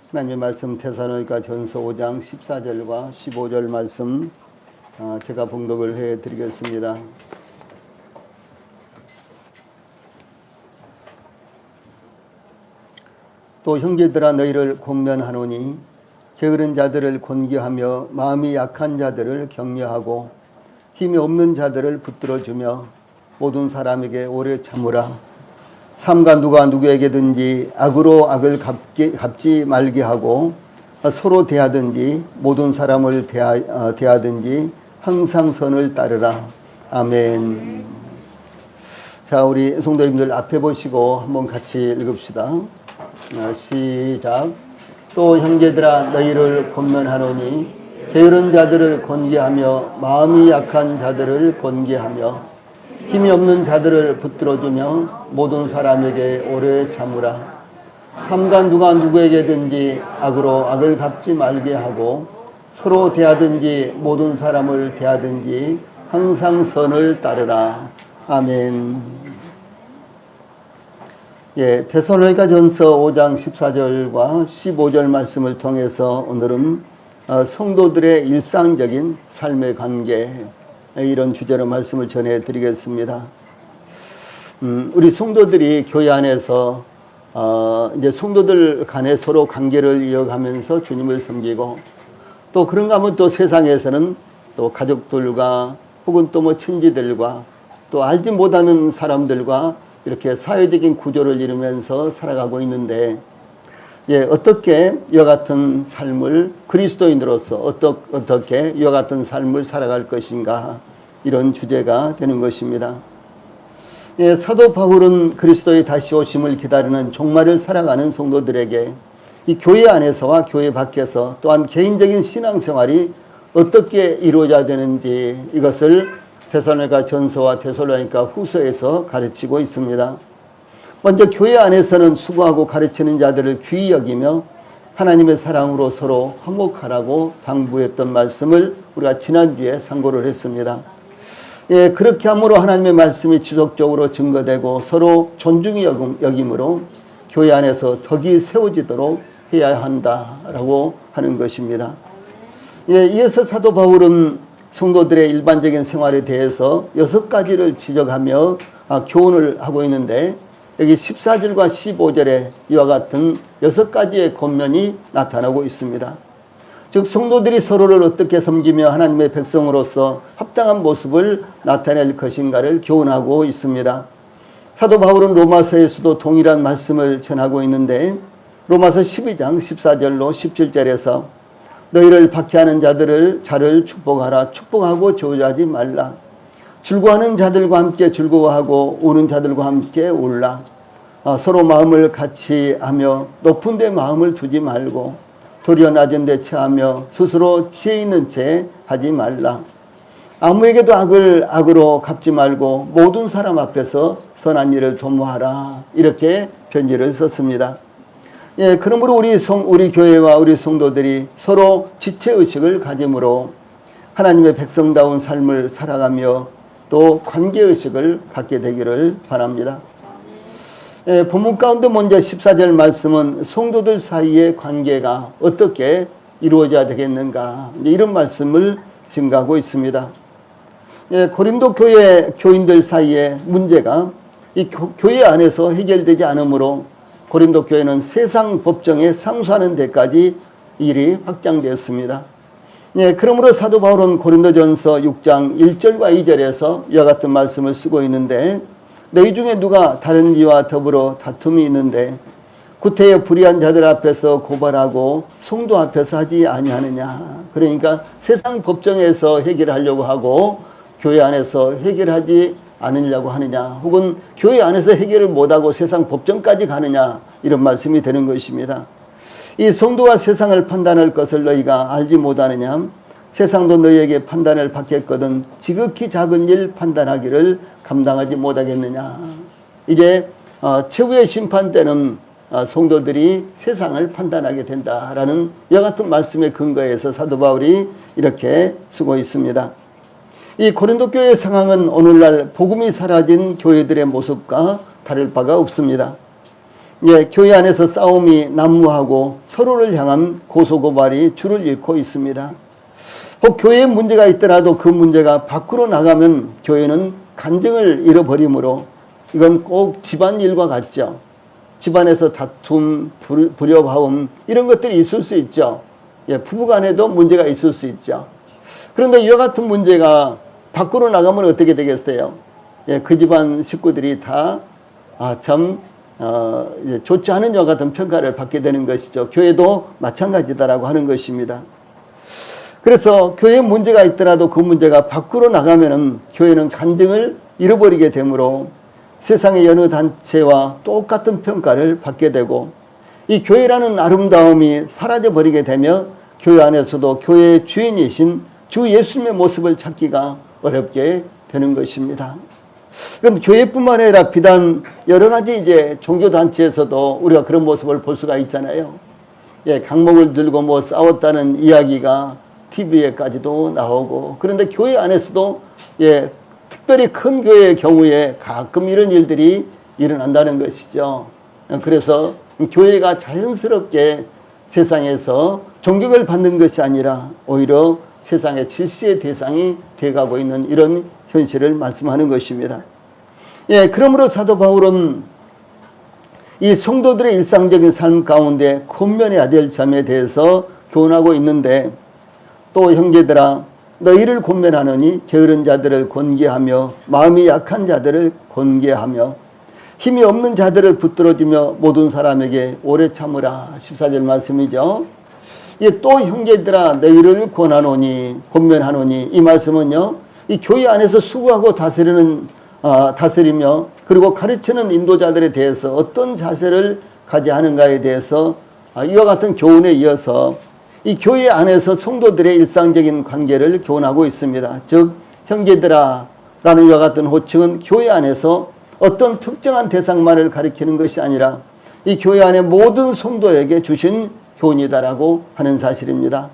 하나님의 말씀 데살로니가 전서 5장 14절과 15절 말씀 제가 봉독을 해드리겠습니다. 또 형제들아 너희를 권면하노니 게으른 자들을 권기하며 마음이 약한 자들을 격려하고 힘이 없는 자들을 붙들어주며 모든 사람에게 오래 참으라. 삼가 누가 누구에게든지 악으로 악을 갚지 말게 하고 서로 대하든지 모든 사람을 대하든지 항상 선을 따르라. 아멘. 자, 우리 성도님들 앞에 보시고 한번 같이 읽읍시다. 시작. 또 형제들아 너희를 권면하노니 게으른 자들을 권기하며 마음이 약한 자들을 권기하며 힘이 없는 자들을 붙들어주며 모든 사람에게 오래 참으라. 삼가 누가 누구에게든지 악으로 악을 갚지 말게 하고 서로 대하든지 모든 사람을 대하든지 항상 선을 따르라. 아멘. 데살로니가 전서 5장 14절과 15절 말씀을 통해서 오늘은 성도들의 일상적인 삶의 관계, 이런 주제로 말씀을 전해드리겠습니다. 우리 성도들이 교회 안에서 이제 성도들 간에 서로 관계를 이어가면서 주님을 섬기고, 또 그런가 하면 또 세상에서는 또 가족들과 혹은 또 뭐 친지들과 또 알지 못하는 사람들과 이렇게 사회적인 구조를 이루면서 살아가고 있는데, 어떻게 이와 같은 삶을 그리스도인으로서 어떻게 이와 같은 삶을 살아갈 것인가, 이런 주제가 되는 것입니다. 사도 바울은 그리스도의 다시 오심을 기다리는 종말을 살아가는 성도들에게 이 교회 안에서와 교회 밖에서 또한 개인적인 신앙생활이 어떻게 이루어져야 되는지, 이것을 데살로니가 전서와 데살로니가 후서에서 가르치고 있습니다. 먼저 교회 안에서는 수고하고 가르치는 자들을 귀히 여기며 하나님의 사랑으로 서로 화목하라고 당부했던 말씀을 우리가 지난주에 상고를 했습니다. 그렇게 함으로 하나님의 말씀이 지속적으로 증거되고 서로 존중히 여김으로 교회 안에서 덕이 세워지도록 해야 한다라고 하는 것입니다. 이어서 사도 바울은 성도들의 일반적인 생활에 대해서 6가지를 지적하며 교훈을 하고 있는데, 여기 14절과 15절에 이와 같은 6가지의 권면이 나타나고 있습니다. 즉 성도들이 서로를 어떻게 섬기며 하나님의 백성으로서 합당한 모습을 나타낼 것인가를 교훈하고 있습니다. 사도 바울은 로마서에서도 동일한 말씀을 전하고 있는데, 로마서 12장 14절로 17절에서 너희를 박해하는 자를 축복하라. 축복하고 저주하지 말라. 즐거워하는 자들과 함께 즐거워하고 우는 자들과 함께 울라. 서로 마음을 같이 하며 높은 데 마음을 두지 말고 도리어 낮은 데 체하며 스스로 지혜 있는 채 하지 말라. 아무에게도 악으로 갚지 말고 모든 사람 앞에서 선한 일을 도모하라. 이렇게 편지를 썼습니다. 그러므로 우리 교회와 우리 성도들이 서로 지체의식을 가짐으로 하나님의 백성다운 삶을 살아가며 또 관계의식을 갖게 되기를 바랍니다. 본문 가운데 먼저 14절 말씀은 성도들 사이의 관계가 어떻게 이루어져야 되겠는가, 이런 말씀을 증가하고 있습니다. 고린도 교회 교인들 사이의 문제가 이 교회 안에서 해결되지 않으므로 고린도 교회는 세상 법정에 상소하는 데까지 일이 확장되었습니다. 그러므로 사도 바울은 고린도전서 6장 1절과 2절에서 이와 같은 말씀을 쓰고 있는데, 너희 중에 누가 다른 이와 더불어 다툼이 있는데 구태여 불의한 자들 앞에서 고발하고 성도 앞에서 하지 아니하느냐. 그러니까 세상 법정에서 해결하려고 하고 교회 안에서 해결하지 않으려고 하느냐, 혹은 교회 안에서 해결을 못하고 세상 법정까지 가느냐, 이런 말씀이 되는 것입니다. 이 성도가 세상을 판단할 것을 너희가 알지 못하느냐. 세상도 너희에게 판단을 받겠거든 지극히 작은 일 판단하기를 감당하지 못하겠느냐. 이제 최후의 심판 때는 성도들이 세상을 판단하게 된다라는 이와 같은 말씀의 근거에서 사도 바울이 이렇게 쓰고 있습니다. 이 고린도 교회의 상황은 오늘날 복음이 사라진 교회들의 모습과 다를 바가 없습니다. 예, 교회 안에서 싸움이 난무하고 서로를 향한 고소고발이 줄을 잇고 있습니다. 혹 교회에 문제가 있더라도 그 문제가 밖으로 나가면 교회는 간증을 잃어버리므로 이건 꼭 집안일과 같죠. 집안에서 다툼, 불협화음 이런 것들이 있을 수 있죠. 예, 부부간에도 문제가 있을 수 있죠. 그런데 이와 같은 문제가 밖으로 나가면 어떻게 되겠어요? 예, 그 집안 식구들이 다 좋지 않은 이와 같은 평가를 받게 되는 것이죠. 교회도 마찬가지다라고 하는 것입니다. 그래서 교회에 문제가 있더라도 그 문제가 밖으로 나가면은 교회는 간증을 잃어버리게 되므로 세상의 여느 단체와 똑같은 평가를 받게 되고 이 교회라는 아름다움이 사라져버리게 되며 교회 안에서도 교회의 주인이신 주 예수님의 모습을 찾기가 어렵게 되는 것입니다. 그럼 교회뿐만 아니라 비단 여러 가지 이제 종교단체에서도 우리가 그런 모습을 볼 수가 있잖아요. 예, 강목을 들고 뭐 싸웠다는 이야기가 TV에까지도 나오고 그런데 교회 안에서도 예, 특별히 큰 교회의 경우에 가끔 이런 일들이 일어난다는 것이죠. 그래서 교회가 자연스럽게 세상에서 존경을 받는 것이 아니라 오히려 세상의 질시의 대상이 돼가고 있는 이런 현실을 말씀하는 것입니다. 예, 그러므로 사도 바울은 이 성도들의 일상적인 삶 가운데 권면해야 될 점에 대해서 교훈하고 있는데 또 형제들아 너희를 권면하노니 게으른 자들을 권계하며 마음이 약한 자들을 권계하며 힘이 없는 자들을 붙들어주며 모든 사람에게 오래 참으라. 14절 말씀이죠. 예, 또 형제들아 너희를 권면하노니 이 말씀은요 이 교회 안에서 수고하고 다스리며 그리고 가르치는 인도자들에 대해서 어떤 자세를 가져야 하는가에 대해서 이와 같은 교훈에 이어서 이 교회 안에서 성도들의 일상적인 관계를 교훈하고 있습니다. 즉 형제들아 라는 이와 같은 호칭은 교회 안에서 어떤 특정한 대상만을 가리키는 것이 아니라 이 교회 안에 모든 성도에게 주신 교훈이다라고 하는 사실입니다.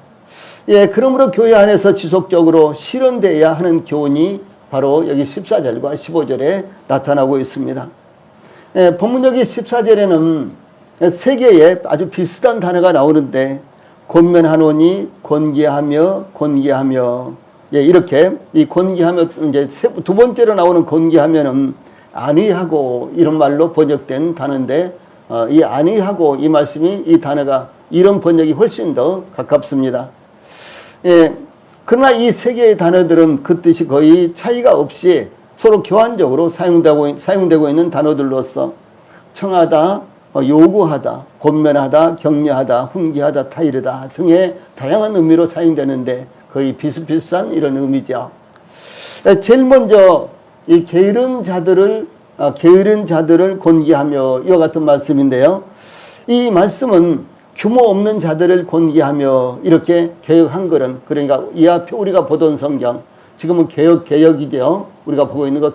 예, 그러므로 교회 안에서 지속적으로 실현되어야 하는 교훈이 바로 여기 14절과 15절에 나타나고 있습니다. 예, 본문 여기 14절에는 세 개의 아주 비슷한 단어가 나오는데 권면하노니 권계하며 예, 이렇게 이 권계하며 이제 두 번째로 나오는 권계하면은 안위하고 이런 말로 번역된 단어인데 이 안위하고 이 말씀이 이 단어가 이런 번역이 훨씬 더 가깝습니다. 예, 그러나 이 세 개의 단어들은 그 뜻이 거의 차이가 없이 서로 교환적으로 사용되고 있는 단어들로서 청하다, 요구하다, 권면하다, 격려하다, 훈계하다, 타이르다 등의 다양한 의미로 사용되는데 거의 비슷비슷한 이런 의미죠. 제일 먼저 이 게으른 자들을 권기하며 이와 같은 말씀인데요. 이 말씀은 규모 없는 자들을 권기하며 이렇게 개역 한글은 그러니까 이 앞에 우리가 보던 성경 지금은 개역이죠. 우리가 보고 있는 거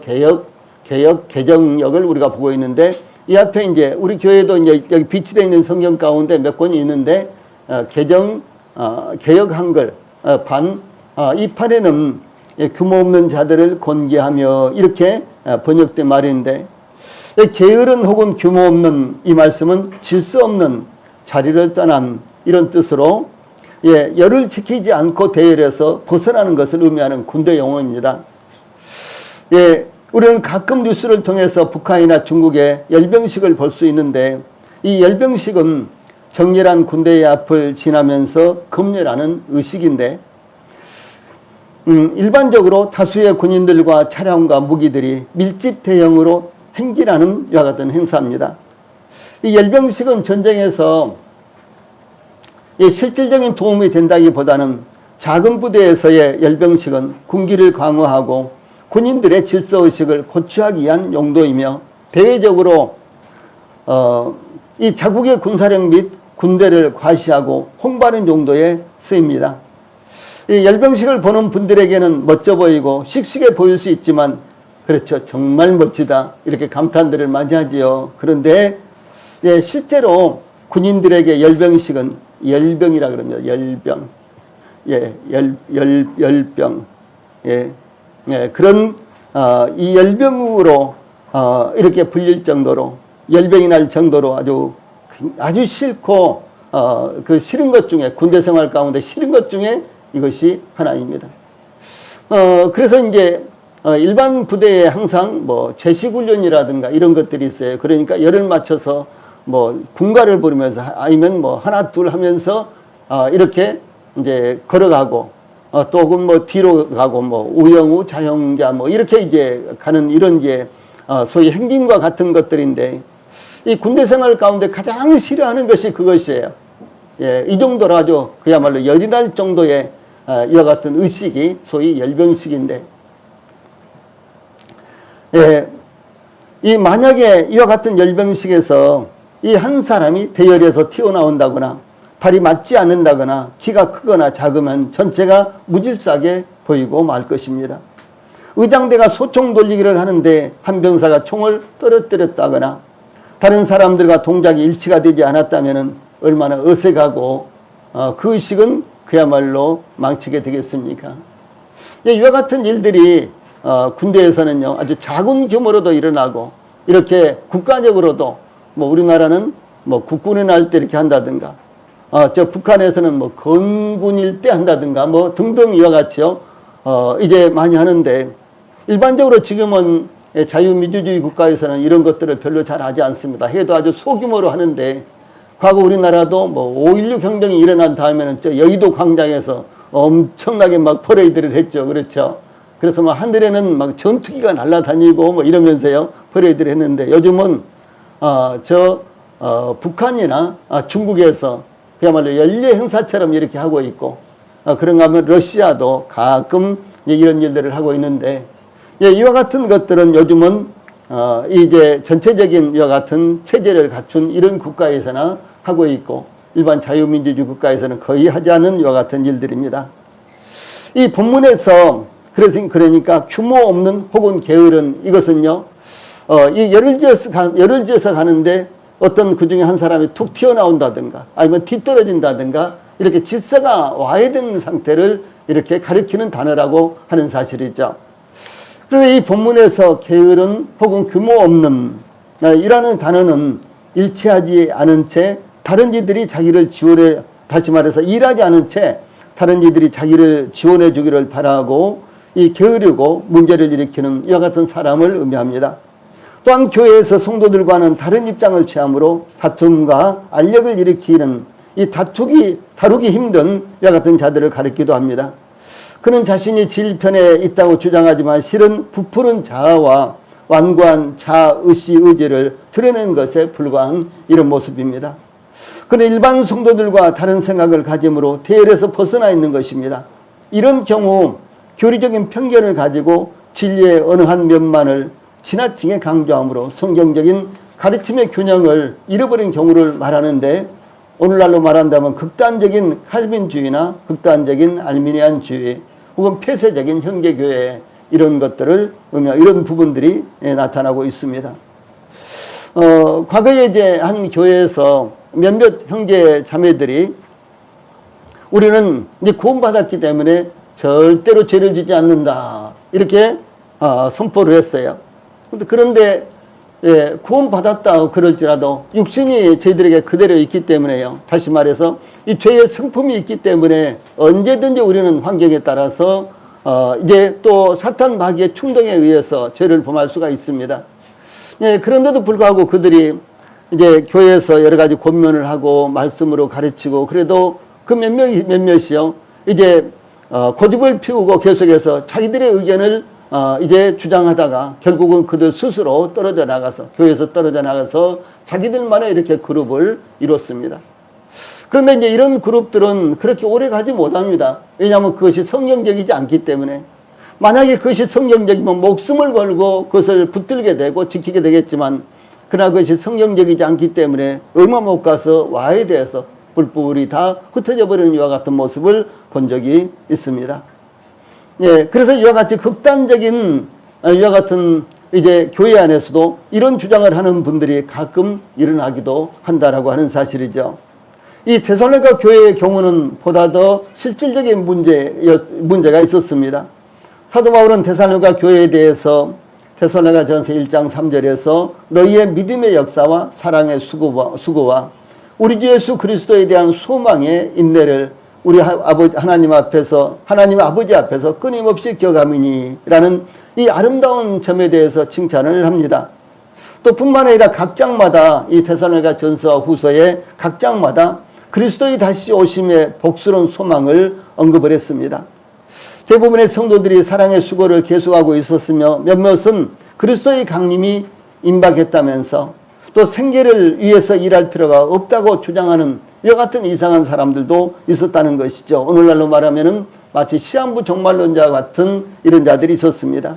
개정역을 우리가 보고 있는데 이 앞에 이제 우리 교회도 이제 여기 비치되어 있는 성경 가운데 몇 권이 있는데 개역 한글 이 판에는 규모 없는 자들을 권계하며 이렇게 번역된 말인데 게으른 혹은 규모 없는 이 말씀은 질서 없는 자리를 떠난 이런 뜻으로 열을 지키지 않고 대열에서 벗어나는 것을 의미하는 군대 용어입니다. 우리는 가끔 뉴스를 통해서 북한이나 중국의 열병식을 볼 수 있는데 이 열병식은 정렬한 군대의 앞을 지나면서 검열하는 의식인데 일반적으로 다수의 군인들과 차량과 무기들이 밀집 대형으로 행진하는 이와 같은 행사입니다. 이 열병식은 전쟁에서 실질적인 도움이 된다기보다는 작은 부대에서의 열병식은 군기를 강화하고 군인들의 질서의식을 고취하기 위한 용도이며 대외적으로 이 자국의 군사력 및 군대를 과시하고 홍보하는 용도에 쓰입니다. 이 열병식을 보는 분들에게는 멋져 보이고 씩씩해 보일 수 있지만 그렇죠. 정말 멋지다. 이렇게 감탄들을 많이 하지요. 그런데 실제로 군인들에게 열병식은 열병이라 그럽니다. 열병. 열병. 그런 이 열병으로 이렇게 불릴 정도로 열병이 날 정도로 아주 싫고 그 싫은 것 중에 군대 생활 가운데 싫은 것 중에 이것이 하나입니다. 그래서 이제 일반 부대에 항상 뭐 제식훈련이라든가 이런 것들이 있어요. 그러니까 열을 맞춰서 뭐 군가를 부르면서 아니면 뭐 하나 둘 하면서 이렇게 이제 걸어가고 또 혹은 뭐 뒤로 가고 뭐 우영우 자영자 뭐 이렇게 이제 가는 이런 게 소위 행진과 같은 것들인데 이 군대 생활 가운데 가장 싫어하는 것이 그것이에요. 예, 이 정도로 아주 그야말로 열이 날 정도의 이와 같은 의식이 소위 열병식인데, 예, 이 만약에 이와 같은 열병식에서 이 한 사람이 대열에서 튀어나온다거나 발이 맞지 않는다거나 키가 크거나 작으면 전체가 무질서하게 보이고 말 것입니다. 의장대가 소총 돌리기를 하는데 한 병사가 총을 떨어뜨렸다거나 다른 사람들과 동작이 일치가 되지 않았다면 얼마나 어색하고 그 의식은 그야말로 망치게 되겠습니까? 이와 같은 일들이 군대에서는요 아주 작은 규모로도 일어나고 이렇게 국가적으로도 뭐 우리나라는 뭐 국군의 날 때 이렇게 한다든가 저 북한에서는 뭐 건군일 때 한다든가 뭐 등등 이와 같이요 이제 많이 하는데 일반적으로 지금은 자유민주주의 국가에서는 이런 것들을 별로 잘 하지 않습니다. 해도 아주 소규모로 하는데 과거 우리나라도 뭐 5.16 혁명이 일어난 다음에는 저 여의도 광장에서 엄청나게 막 퍼레이드를 했죠. 그렇죠. 그래서 막 하늘에는 막 전투기가 날아다니고 뭐 이러면서요 퍼레이드를 했는데 요즘은 북한이나 중국에서 그야말로 연례 행사처럼 이렇게 하고 있고 그런가 하면 러시아도 가끔 이런 일들을 하고 있는데 이와 같은 것들은 요즘은 이제 전체적인 이와 같은 체제를 갖춘 이런 국가에서나 하고 있고 일반 자유민주주의 국가에서는 거의 하지 않은 이와 같은 일들입니다. 이 본문에서 그러니까 규모 없는 혹은 게으른 이것은요 이 열을 지어서 가는데 어떤 그 중에 한 사람이 툭 튀어나온다든가 아니면 뒤떨어진다든가 이렇게 질서가 와해된 상태를 이렇게 가리키는 단어라고 하는 사실이죠. 그래서 이 본문에서 게으른 혹은 규모 없는 이라는 단어는 일치하지 않은 채 다른 이들이 자기를 지원해, 다시 말해서 일하지 않은 채 다른 이들이 자기를 지원해 주기를 바라고 이 게으르고 문제를 일으키는 이와 같은 사람을 의미합니다. 또한 교회에서 성도들과는 다른 입장을 취함으로 다툼과 알력을 일으키는 이 다루기 힘든 이와 같은 자들을 가리키기도 합니다. 그는 자신이 진리편에 있다고 주장하지만 실은 부풀은 자아와 완고한 의지를 드러내는 것에 불과한 이런 모습입니다. 그는 일반 성도들과 다른 생각을 가짐으로 대열에서 벗어나 있는 것입니다. 이런 경우 교리적인 편견을 가지고 진리의 어느 한 면만을 지나치게 강조함으로 성경적인 가르침의 균형을 잃어버린 경우를 말하는데 오늘날로 말한다면 극단적인 칼빈주의나 극단적인 알미니안주의 혹은 폐쇄적인 형제교회 이런 것들을 이런 부분들이 나타나고 있습니다. 과거에 이제 한 교회에서 몇몇 형제 자매들이 우리는 이제 구원받았기 때문에 절대로 죄를 짓지 않는다 이렇게 선포를 했어요. 그런데 구원받았다 그럴지라도 육신이 저희들에게 그대로 있기 때문에요. 다시 말해서 이 죄의 성품이 있기 때문에 언제든지 우리는 환경에 따라서 이제 또 사탄 마귀의 충동에 의해서 죄를 범할 수가 있습니다. 그런데도 불구하고 그들이 이제 교회에서 여러 가지 권면을 하고 말씀으로 가르치고 그래도 그 몇몇이요 이제 고집을 피우고 계속해서 자기들의 의견을 이제 주장하다가 결국은 그들 스스로 떨어져 나가서 교회에서 떨어져 나가서 자기들만의 이렇게 그룹을 이뤘습니다. 그런데 이제 이런 그룹들은 그렇게 오래 가지 못합니다. 왜냐하면 그것이 성경적이지 않기 때문에. 만약에 그것이 성경적이면 목숨을 걸고 그것을 붙들게 되고 지키게 되겠지만 그러나 그것이 성경적이지 않기 때문에 얼마 못 가서 와해돼서 불불이 다 흩어져 버리는 이와 같은 모습을 본 적이 있습니다. 그래서 이와 같이 극단적인 이와 같은 이제 교회 안에서도 이런 주장을 하는 분들이 가끔 일어나기도 한다라고 하는 사실이죠. 이 데살로니가 교회의 경우는 보다 더 실질적인 문제가 있었습니다. 사도 바울은 데살로니가 교회에 대해서 데살로니가전서 1장 3절에서 너희의 믿음의 역사와 사랑의 수고와 우리 주 예수 그리스도에 대한 소망의 인내를 우리 하나님 아버지 앞에서 끊임없이 기억함이니라는 이 아름다운 점에 대해서 칭찬을 합니다. 또 뿐만 아니라 각 장마다 이 데살로니가전서와 후서의 각 장마다 그리스도의 다시 오심의 복스러운 소망을 언급을 했습니다. 대부분의 성도들이 사랑의 수고를 계속하고 있었으며 몇몇은 그리스도의 강림이 임박했다면서 또 생계를 위해서 일할 필요가 없다고 주장하는 이와 같은 이상한 사람들도 있었다는 것이죠. 오늘날로 말하면 마치 시한부 종말론자 같은 이런 자들이 있었습니다.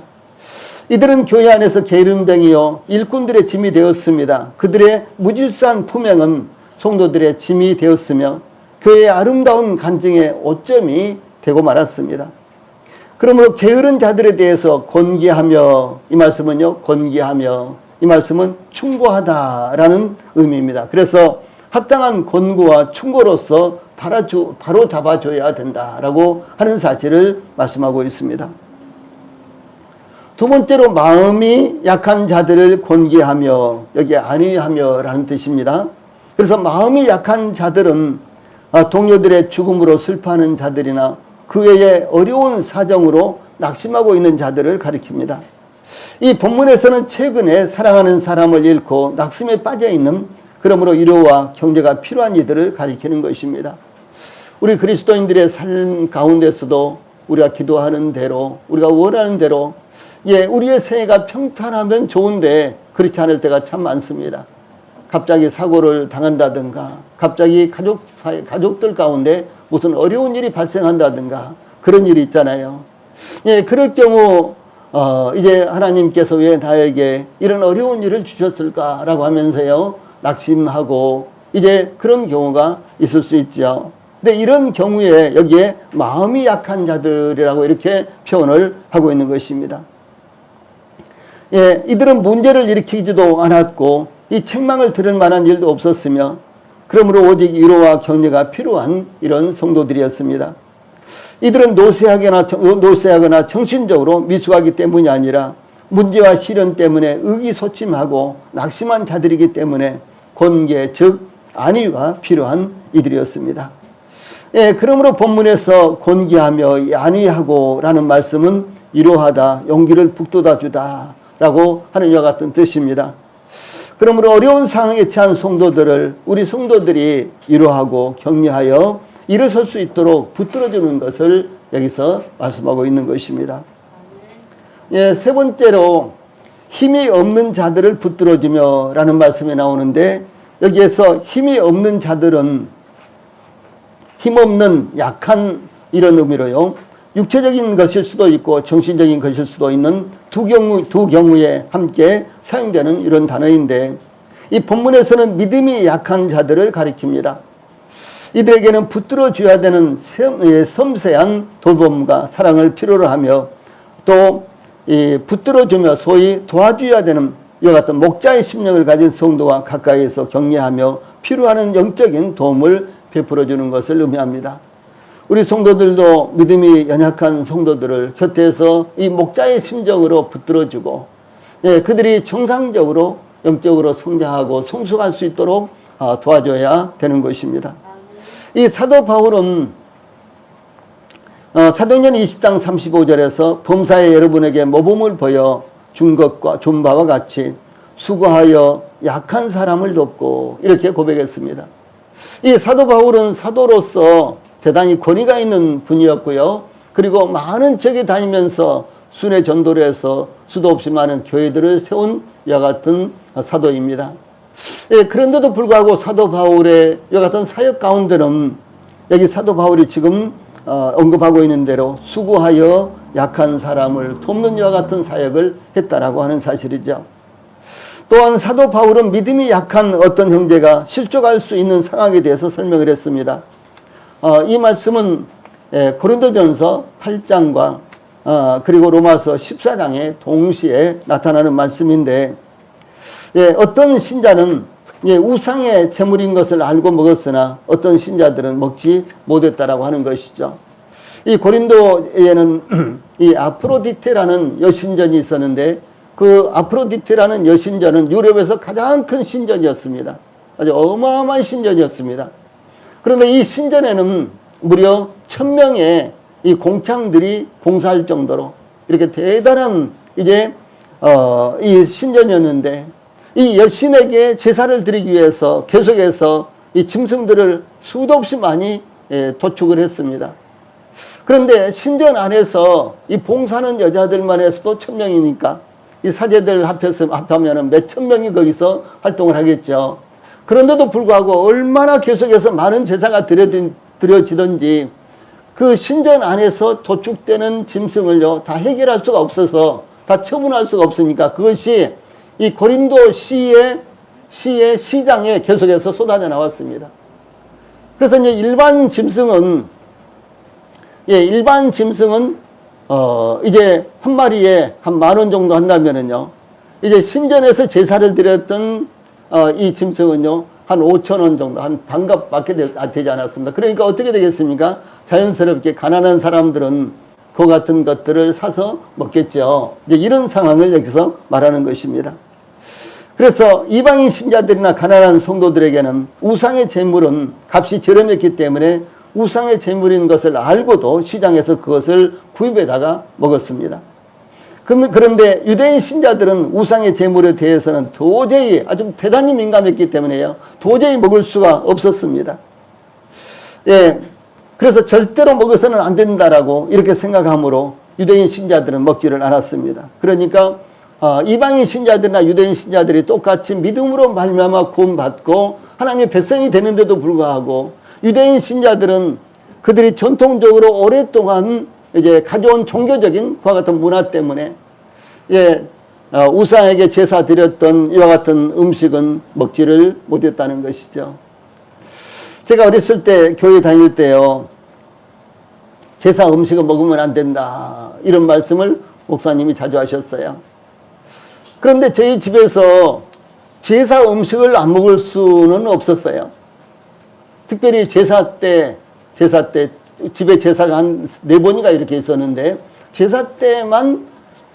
이들은 교회 안에서 게으름뱅이요 일꾼들의 짐이 되었습니다. 그들의 무질서한 품행은 성도들의 짐이 되었으며 교회의 아름다운 간증의 오점이 되고 말았습니다. 그러므로 게으른 자들에 대해서 권기하며, 이 말씀은요, 권기하며, 이 말씀은 충고하다라는 의미입니다. 그래서 합당한 권고와 충고로서 바로 잡아줘야 된다라고 하는 사실을 말씀하고 있습니다. 두 번째로 마음이 약한 자들을 권기하며, 여기에 안위하며라는 뜻입니다. 그래서 마음이 약한 자들은 동료들의 죽음으로 슬퍼하는 자들이나 그 외에 어려운 사정으로 낙심하고 있는 자들을 가리킵니다. 이 본문에서는 최근에 사랑하는 사람을 잃고 낙심에 빠져있는, 그러므로 위로와 경제가 필요한 이들을 가리키는 것입니다. 우리 그리스도인들의 삶 가운데서도 우리가 기도하는 대로, 우리가 원하는 대로 우리의 생애가 평탄하면 좋은데 그렇지 않을 때가 참 많습니다. 갑자기 사고를 당한다든가, 갑자기 가족들 가운데 무슨 어려운 일이 발생한다든가 그런 일이 있잖아요. 그럴 경우 이제 하나님께서 왜 나에게 이런 어려운 일을 주셨을까라고 하면서요 낙심하고 이제 그런 경우가 있을 수 있죠. 근데 이런 경우에 여기에 마음이 약한 자들이라고 이렇게 표현을 하고 있는 것입니다. 이들은 문제를 일으키지도 않았고 이 책망을 들을 만한 일도 없었으며 그러므로 오직 위로와 격려가 필요한 이런 성도들이었습니다. 이들은 노쇠하거나 정신적으로 미숙하기 때문이 아니라 문제와 시련 때문에 의기소침하고 낙심한 자들이기 때문에 권계, 즉 안위가 필요한 이들이었습니다. 그러므로 본문에서 권기하며 안위하고 라는 말씀은 위로하다, 용기를 북돋아주다 라고 하는 이와 같은 뜻입니다. 그러므로 어려운 상황에 처한 성도들을 우리 성도들이 위로하고 격려하여 일어설 수 있도록 붙들어주는 것을 여기서 말씀하고 있는 것입니다. 세 번째로 힘이 없는 자들을 붙들어주며 라는 말씀이 나오는데 여기에서 힘이 없는 자들은 힘없는 약한 이런 의미로요. 육체적인 것일 수도 있고 정신적인 것일 수도 있는 두 경우에 함께 사용되는 이런 단어인데 이 본문에서는 믿음이 약한 자들을 가리킵니다. 이들에게는 붙들어줘야 되는 섬세한 돌봄과 사랑을 필요로 하며 또 붙들어주며 소위 도와줘야 되는 이와 같은 목자의 심령을 가진 성도와 가까이에서 격려하며 필요한 영적인 도움을 베풀어주는 것을 의미합니다. 우리 성도들도 믿음이 연약한 성도들을 곁에서 이 목자의 심정으로 붙들어주고 그들이 정상적으로 영적으로 성장하고 성숙할 수 있도록 도와줘야 되는 것입니다. 이 사도 바울은 사도행전 20장 35절에서 범사에 여러분에게 모범을 보여 준 바와 같이 수고하여 약한 사람을 돕고 이렇게 고백했습니다. 이 사도 바울은 사도로서 대단히 권위가 있는 분이었고요. 그리고 많은 지역에 다니면서 순회 전도를 해서 수도 없이 많은 교회들을 세운 이와 같은 사도입니다. 그런데도 불구하고 사도 바울의 이와 같은 사역 가운데는 여기 사도 바울이 지금 언급하고 있는 대로 수고하여 약한 사람을 돕는 이와 같은 사역을 했다라고 하는 사실이죠. 또한 사도 바울은 믿음이 약한 어떤 형제가 실족할 수 있는 상황에 대해서 설명을 했습니다. 이 말씀은 고린도전서 8장과 그리고 로마서 14장에 동시에 나타나는 말씀인데 어떤 신자는 우상의 제물인 것을 알고 먹었으나 어떤 신자들은 먹지 못했다라고 하는 것이죠. 이 고린도에는 이 아프로디테라는 여신전이 있었는데 그 아프로디테라는 여신전은 유럽에서 가장 큰 신전이었습니다. 아주 어마어마한 신전이었습니다. 그런데 이 신전에는 무려 1000명의 이 공창들이 봉사할 정도로 이렇게 대단한 이제 이 신전이었는데, 이 여신에게 제사를 드리기 위해서 계속해서 이 짐승들을 수도 없이 많이 도축을 했습니다. 그런데 신전 안에서 이 봉사하는 여자들만 해서도 1000명이니까 이 사제들 합하면 몇천 명이 거기서 활동을 하겠죠. 그런데도 불구하고 얼마나 계속해서 많은 제사가 드려지든지 그 신전 안에서 도축되는 짐승을요 다 해결할 수가 없어서, 다 처분할 수가 없으니까 그것이 이 고린도 시의 시장에 계속해서 쏟아져 나왔습니다. 그래서 이제 일반 짐승은 이제 한 마리에 한 10,000원 정도 한다면은요, 이제 신전에서 제사를 드렸던 이 짐승은요 한 5,000원 정도, 한 반값밖에 되지 않았습니다. 그러니까 어떻게 되겠습니까? 자연스럽게 가난한 사람들은 그 같은 것들을 사서 먹겠죠. 이제 이런 상황을 여기서 말하는 것입니다. 그래서 이방인 신자들이나 가난한 성도들에게는 우상의 제물은 값이 저렴했기 때문에 우상의 제물인 것을 알고도 시장에서 그것을 구입해다가 먹었습니다. 그런데 유대인 신자들은 우상의 제물에 대해서는 도저히 아주 대단히 민감했기 때문에요, 도저히 먹을 수가 없었습니다. 예, 그래서 절대로 먹어서는 안 된다라고 이렇게 생각하므로 유대인 신자들은 먹지를 않았습니다. 그러니까 이방인 신자들이나 유대인 신자들이 똑같이 믿음으로 말미암아 구원받고 하나님의 백성이 되는데도 불구하고, 유대인 신자들은 그들이 전통적으로 오랫동안 이제 가져온 종교적인 그와 같은 문화 때문에 우상에게 제사 드렸던 이와 같은 음식은 먹지를 못했다는 것이죠. 제가 어렸을 때 교회 다닐 때요, 제사 음식을 먹으면 안 된다 이런 말씀을 목사님이 자주 하셨어요. 그런데 저희 집에서 제사 음식을 안 먹을 수는 없었어요. 특별히 제사 때 집에 제사가 한 4번이가 이렇게 있었는데, 제사 때만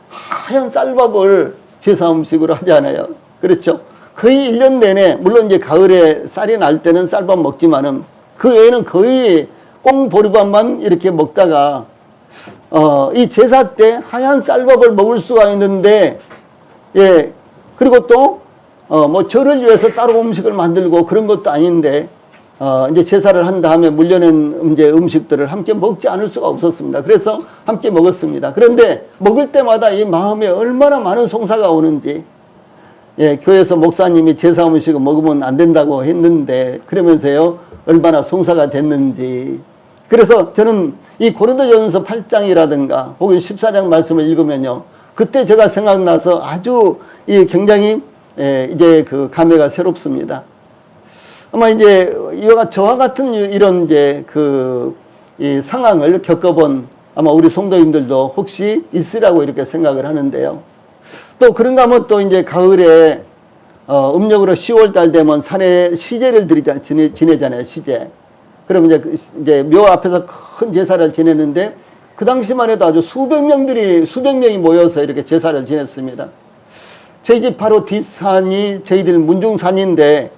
하얀 쌀밥을 제사 음식으로 하잖아요. 그렇죠? 거의 1년 내내, 물론 이제 가을에 쌀이 날 때는 쌀밥 먹지만은 그 외에는 거의 꽁보리밥만 이렇게 먹다가 이 제사 때 하얀 쌀밥을 먹을 수가 있는데, 그리고 또 뭐 절을 위해서 따로 음식을 만들고 그런 것도 아닌데 이제 제사를 한 다음에 물려낸 이제 음식들을 함께 먹지 않을 수가 없었습니다. 그래서 함께 먹었습니다. 그런데 먹을 때마다 이 마음에 얼마나 많은 송사가 오는지, 교회에서 목사님이 제사 음식을 먹으면 안 된다고 했는데 그러면서요 얼마나 송사가 됐는지. 그래서 저는 이 고린도전서 8장이라든가 혹은 14장 말씀을 읽으면요, 그때 제가 생각나서 아주 굉장히 이제 그 감회가 새롭습니다. 아마 이제 저와 같은 이런 이제 이 상황을 겪어본 아마 우리 성도님들도 혹시 있으라고 이렇게 생각을 하는데요. 또 그런가 하면 또 이제 가을에 음력으로 10월달 되면 산에 시제를 지내잖아요. 시제. 그러면 이제 묘 앞에서 큰 제사를 지내는데, 그 당시만 해도 아주 수백 명이 모여서 이렇게 제사를 지냈습니다. 저희 집 바로 뒷산이 저희들 문중산인데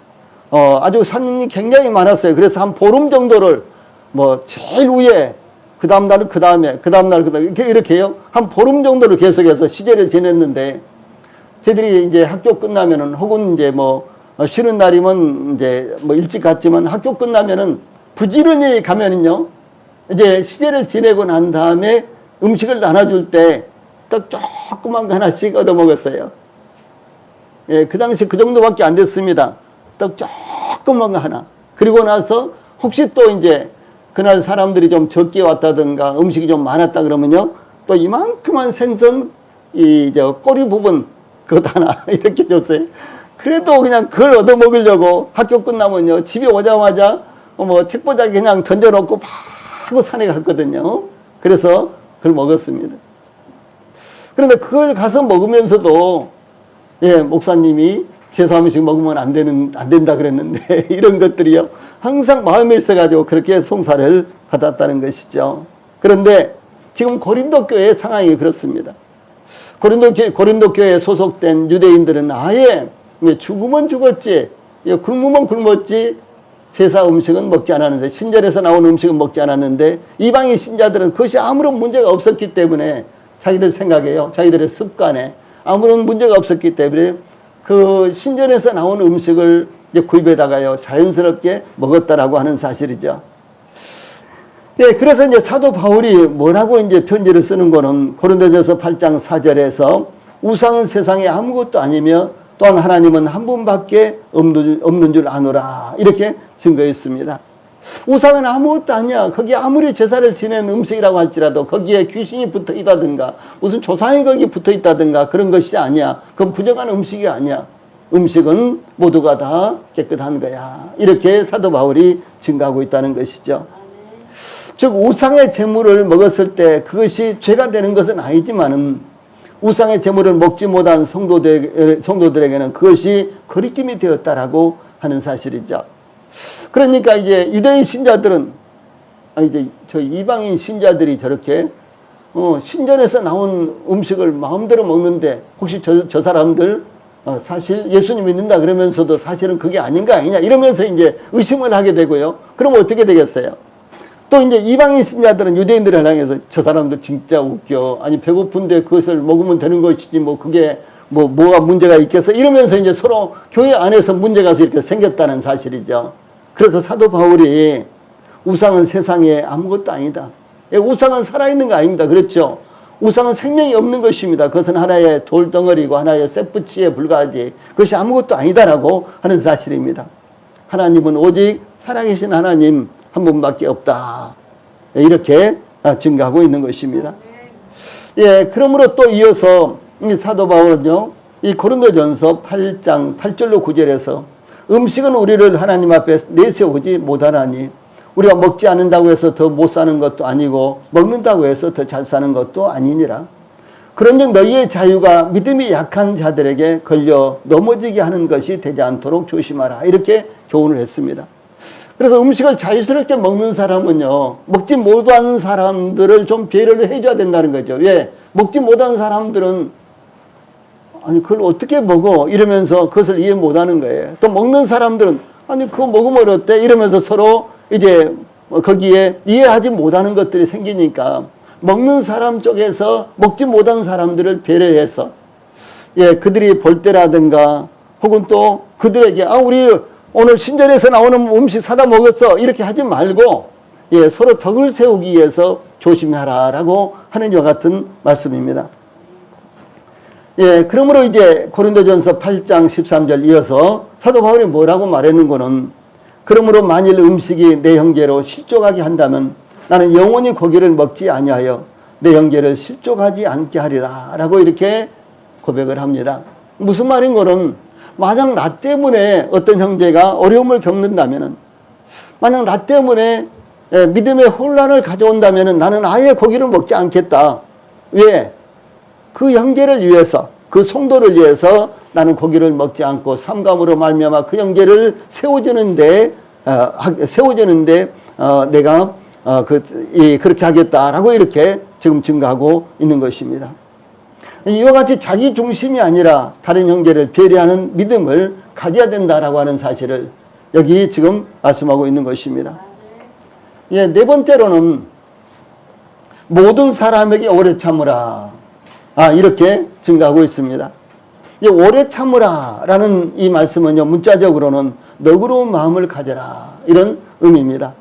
아주 산이 굉장히 많았어요. 그래서 한 보름 정도를 뭐 제일 위에, 그 다음 날은 그 다음에 이렇게요. 한 보름 정도를 계속해서 시제를 지냈는데, 저희들이 이제 학교 끝나면은 혹은 이제 뭐 쉬는 날이면 이제 뭐 일찍 갔지만 학교 끝나면은 부지런히 가면은요, 이제 시제를 지내고 난 다음에 음식을 나눠줄 때 떡 조그만 거 하나씩 얻어 먹었어요. 그 당시 그 정도밖에 안 됐습니다. 떡 조그만 거 하나. 그리고 나서 혹시 또 이제 그날 사람들이 좀 적게 왔다든가 음식이 좀 많았다 그러면요, 또 이만큼만 생선 꼬리 부분 그것 하나 이렇게 줬어요. 그래도 그냥 그걸 얻어 먹으려고 학교 끝나면요, 집에 오자마자 뭐 책보자기 그냥 던져놓고 바로 산에 갔거든요. 그래서 그걸 먹었습니다. 그런데 그걸 가서 먹으면서도 목사님이 제사 음식 먹으면 안 된다 그랬는데 이런 것들이요, 항상 마음에 있어가지고 그렇게 송사를 받았다는 것이죠. 그런데 지금 고린도 교회의 상황이 그렇습니다. 고린도 교회에 소속된 유대인들은 아예 죽으면 죽었지, 굶으면 굶었지, 제사 음식은 먹지 않았는데, 신전에서 나온 음식은 먹지 않았는데, 이방인 신자들은 그것이 아무런 문제가 없었기 때문에, 자기들 생각에요, 자기들의 습관에 아무런 문제가 없었기 때문에 그 신전에서 나온 음식을 이제 구입에다가요 자연스럽게 먹었다라고 하는 사실이죠. 예, 그래서 이제 사도 바울이 뭐라고 이제 편지를 쓰는 거는 고린도전서 8장 4절에서 우상은 세상에 아무것도 아니며 또한 하나님은 한 분밖에 없는 줄 아노라, 이렇게 증거했습니다. 우상은 아무것도 아니야. 거기에 아무리 제사를 지낸 음식이라고 할지라도 거기에 귀신이 붙어 있다든가 무슨 조상이 거기 붙어 있다든가 그런 것이 아니야. 그건 부정한 음식이 아니야. 음식은 모두가 다 깨끗한 거야. 이렇게 사도 바울이 증거하고 있다는 것이죠. 즉 우상의 제물을 먹었을 때 그것이 죄가 되는 것은 아니지만은 우상의 제물을 먹지 못한 성도들에게는 그것이 거리낌이 되었다라고 하는 사실이죠. 그러니까 이제 유대인 신자들은, 이제 저 이방인 신자들이 저렇게 신전에서 나온 음식을 마음대로 먹는데 혹시 저 사람들 사실 예수님 믿는다 그러면서도 사실은 그게 아닌 거 아니냐 이러면서 이제 의심을 하게 되고요. 그러면 어떻게 되겠어요? 또 이제 이방인 신자들은 유대인들을 향해서 저 사람들 진짜 웃겨. 아니 배고픈데 그것을 먹으면 되는 것이지 뭐 그게 뭐가 문제가 있겠어? 이러면서 이제 서로 교회 안에서 문제가 이렇게 생겼다는 사실이죠. 그래서 사도 바울이 우상은 세상에 아무것도 아니다. 우상은 살아있는 거 아닙니다. 그렇죠? 우상은 생명이 없는 것입니다. 그것은 하나의 돌덩어리고 하나의 쇠붙이에 불과하지 그것이 아무것도 아니다라고 하는 사실입니다. 하나님은 오직 살아계신 하나님 한 분밖에 없다. 이렇게 증거하고 있는 것입니다. 예, 그러므로 또 이어서 사도 바울은요, 이 고린도전서 8장 8절로 9절에서 음식은 우리를 하나님 앞에 내세우지 못하나니 우리가 먹지 않는다고 해서 더 못 사는 것도 아니고 먹는다고 해서 더 잘 사는 것도 아니니라. 그런즉 너희의 자유가 믿음이 약한 자들에게 걸려 넘어지게 하는 것이 되지 않도록 조심하라. 이렇게 교훈을 했습니다. 그래서 음식을 자유스럽게 먹는 사람은요, 먹지 못하는 사람들을 좀 배려를 해줘야 된다는 거죠. 왜? 먹지 못하는 사람들은 아니 그걸 어떻게 먹어? 이러면서 그것을 이해 못하는 거예요. 또 먹는 사람들은 아니 그거 먹으면 어때? 이러면서 서로 이제 거기에 이해하지 못하는 것들이 생기니까 먹는 사람 쪽에서 먹지 못하는 사람들을 배려해서 그들이 볼 때라든가 혹은 또 그들에게 우리 오늘 신전에서 나오는 음식 사다 먹었어 이렇게 하지 말고 서로 덕을 세우기 위해서 조심하라라고 하는 이와 같은 말씀입니다. 그러므로 이제 고린도전서 8장 13절 이어서 사도 바울이 뭐라고 말했는고는 그러므로 만일 음식이 내 형제로 실족하게 한다면 나는 영원히 고기를 먹지 아니하여 내 형제를 실족하지 않게 하리라 라고 이렇게 고백을 합니다. 무슨 말인고는 만약 나 때문에 어떤 형제가 어려움을 겪는다면은 만약 나 때문에 믿음의 혼란을 가져온다면은 나는 아예 고기를 먹지 않겠다. 왜? 그 형제를 위해서 그 성도를 위해서 나는 고기를 먹지 않고 삼감으로 말미암아 그 형제를 세워주는데 내가 그렇게 하겠다라고 이렇게 지금 증거하고 있는 것입니다. 이와 같이 자기 중심이 아니라 다른 형제를 배려하는 믿음을 가져야 된다라고 하는 사실을 여기 지금 말씀하고 있는 것입니다. 네 번째로는 모든 사람에게 오래 참으라. 이렇게 증거하고 있습니다. 오래 참으라 라는 이 말씀은요, 문자적으로는 너그러운 마음을 가져라 이런 의미입니다.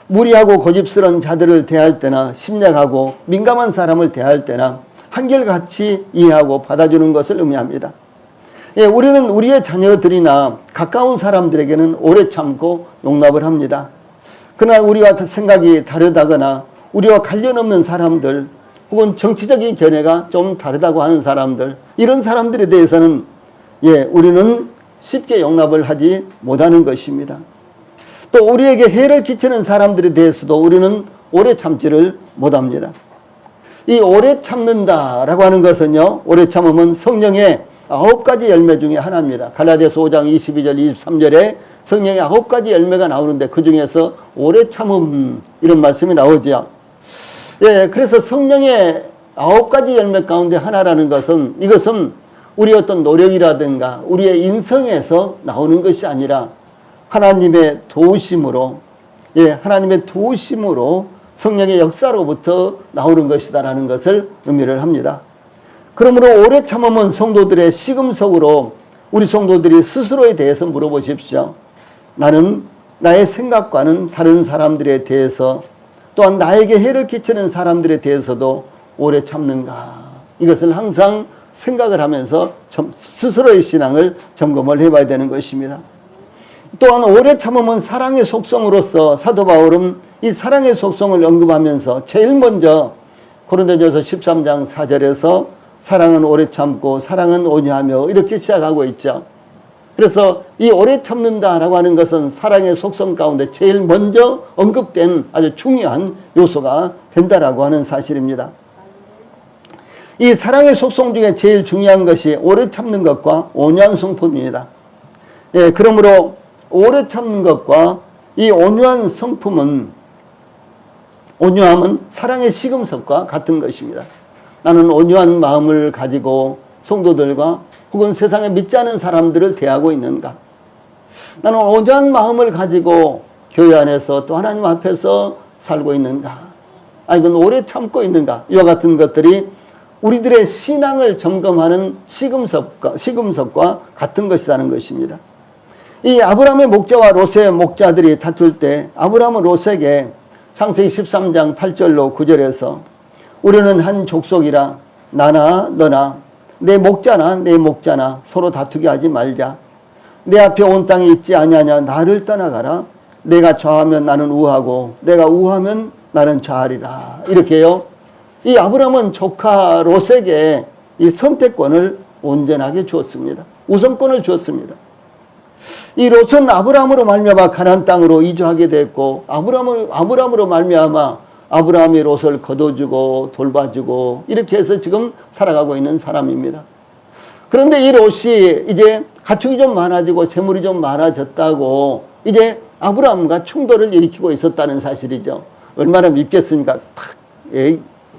무리하고 고집스러운 자들을 대할 때나 심약하고 민감한 사람을 대할 때나 한결같이 이해하고 받아주는 것을 의미합니다. 우리는 우리의 자녀들이나 가까운 사람들에게는 오래 참고 용납을 합니다. 그러나 우리와 생각이 다르다거나 우리와 관련 없는 사람들 혹은 정치적인 견해가 좀 다르다고 하는 사람들, 이런 사람들에 대해서는 우리는 쉽게 용납을 하지 못하는 것입니다. 또 우리에게 해를 끼치는 사람들에 대해서도 우리는 오래 참지를 못합니다. 이 오래 참는다라고 하는 것은요, 오래 참음은 성령의 9가지 열매 중에 하나입니다. 갈라디아서 5장 22절 23절에 성령의 9가지 열매가 나오는데 그 중에서 오래 참음 이런 말씀이 나오죠. 그래서 성령의 9가지 열매 가운데 하나라는 것은, 이것은 우리 어떤 노력이라든가 우리의 인성에서 나오는 것이 아니라 하나님의 도우심으로, 하나님의 도우심으로 성령의 역사로부터 나오는 것이다라는 것을 의미를 합니다. 그러므로 오래 참으면 성도들의 시금석으로 우리 성도들이 스스로에 대해서 물어보십시오. 나는 나의 생각과는 다른 사람들에 대해서, 또한 나에게 해를 끼치는 사람들에 대해서도 오래 참는가? 이것을 항상 생각을 하면서 스스로의 신앙을 점검을 해봐야 되는 것입니다. 또한 오래 참으면 사랑의 속성으로서 사도 바울은 이 사랑의 속성을 언급하면서 제일 먼저 고린도전서 13장 4절에서 사랑은 오래 참고 사랑은 온유하며 이렇게 시작하고 있죠. 그래서 이 오래 참는다라고 하는 것은 사랑의 속성 가운데 제일 먼저 언급된 아주 중요한 요소가 된다라고 하는 사실입니다. 이 사랑의 속성 중에 제일 중요한 것이 오래 참는 것과 온유한 성품입니다. 그러므로 오래 참는 것과 이 온유한 성품은, 온유함은 사랑의 시금석과 같은 것입니다. 나는 온유한 마음을 가지고 성도들과 혹은 세상에 믿지 않은 사람들을 대하고 있는가? 나는 온유한 마음을 가지고 교회 안에서 또 하나님 앞에서 살고 있는가? 아니면 오래 참고 있는가? 이와 같은 것들이 우리들의 신앙을 점검하는 시금석과 같은 것이라는 것입니다. 이 아브라함의 목자와 롯의 목자들이 다툴 때 아브라함은 롯에게 창세기 13장 8절로 9절에서 우리는 한 족속이라 나나 너나 내 목자나 내 목자나 서로 다투게 하지 말자. 내 앞에 온 땅에 있지 아니하냐. 나를 떠나가라. 내가 좌하면 나는 우하고 내가 우하면 나는 좌하리라. 이렇게요. 이 아브라함은 조카 롯에게 이 선택권을 온전하게 주었습니다. 우선권을 주었습니다. 이 롯은 아브라함으로 말미암아 가나안 땅으로 이주하게 됐고, 아브라함으로 말미암아 아브라함이 롯을 거둬주고 돌봐주고 이렇게 해서 지금 살아가고 있는 사람입니다. 그런데 이 롯이 이제 가축이 좀 많아지고 재물이 좀 많아졌다고 이제 아브라함과 충돌을 일으키고 있었다는 사실이죠. 얼마나 밉겠습니까?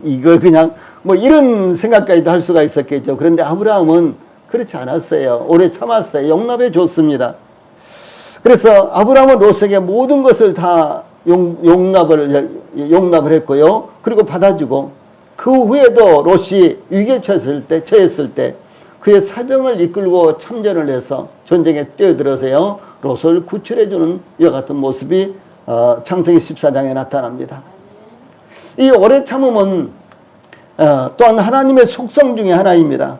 이걸 그냥 뭐 이런 생각까지도 할 수가 있었겠죠. 그런데 아브라함은 그렇지 않았어요. 오래 참았어요. 용납해 줬습니다. 그래서 아브라함은 롯에게 모든 것을 다 용납을 했고요. 그리고 받아주고, 그 후에도 롯이 위기에 처했을 때 그의 사병을 이끌고 참전을 해서 전쟁에 뛰어들어서요 롯을 구출해주는 이와 같은 모습이 창세기 14장에 나타납니다. 이 오래 참음은 또한 하나님의 속성 중에 하나입니다.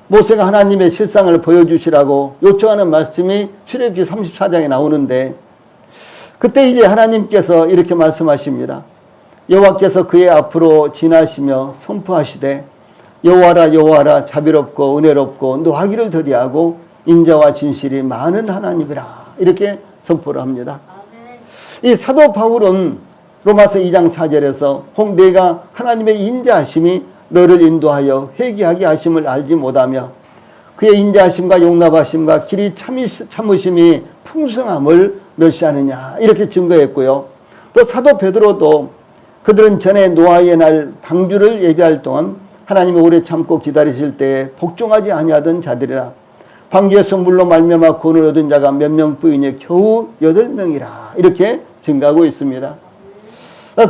모세가 하나님의 실상을 보여주시라고 요청하는 말씀이 출애굽기 34장에 나오는데, 그때 이제 하나님께서 이렇게 말씀하십니다. 여호와께서 그의 앞으로 지나시며 선포하시되 여호와라 여호와라 자비롭고 은혜롭고 노하기를 더디하고 인자와 진실이 많은 하나님이라, 이렇게 선포를 합니다. 이 사도 바울은 로마서 2장 4절에서 혹 내가 하나님의 인자하심이 너를 인도하여 회개하게 하심을 알지 못하며 그의 인자하심과 용납하심과 길이 참으심이 풍성함을 멸시하느냐, 이렇게 증거했고요. 또 사도 베드로도 그들은 전에 노아의 날 방주를 예비할 동안 하나님이 오래 참고 기다리실 때에 복종하지 아니하던 자들이라. 방주에서 물로 말미암아 구원을 얻은 자가 몇 명뿐이니 겨우 8명이라, 이렇게 증가하고 있습니다.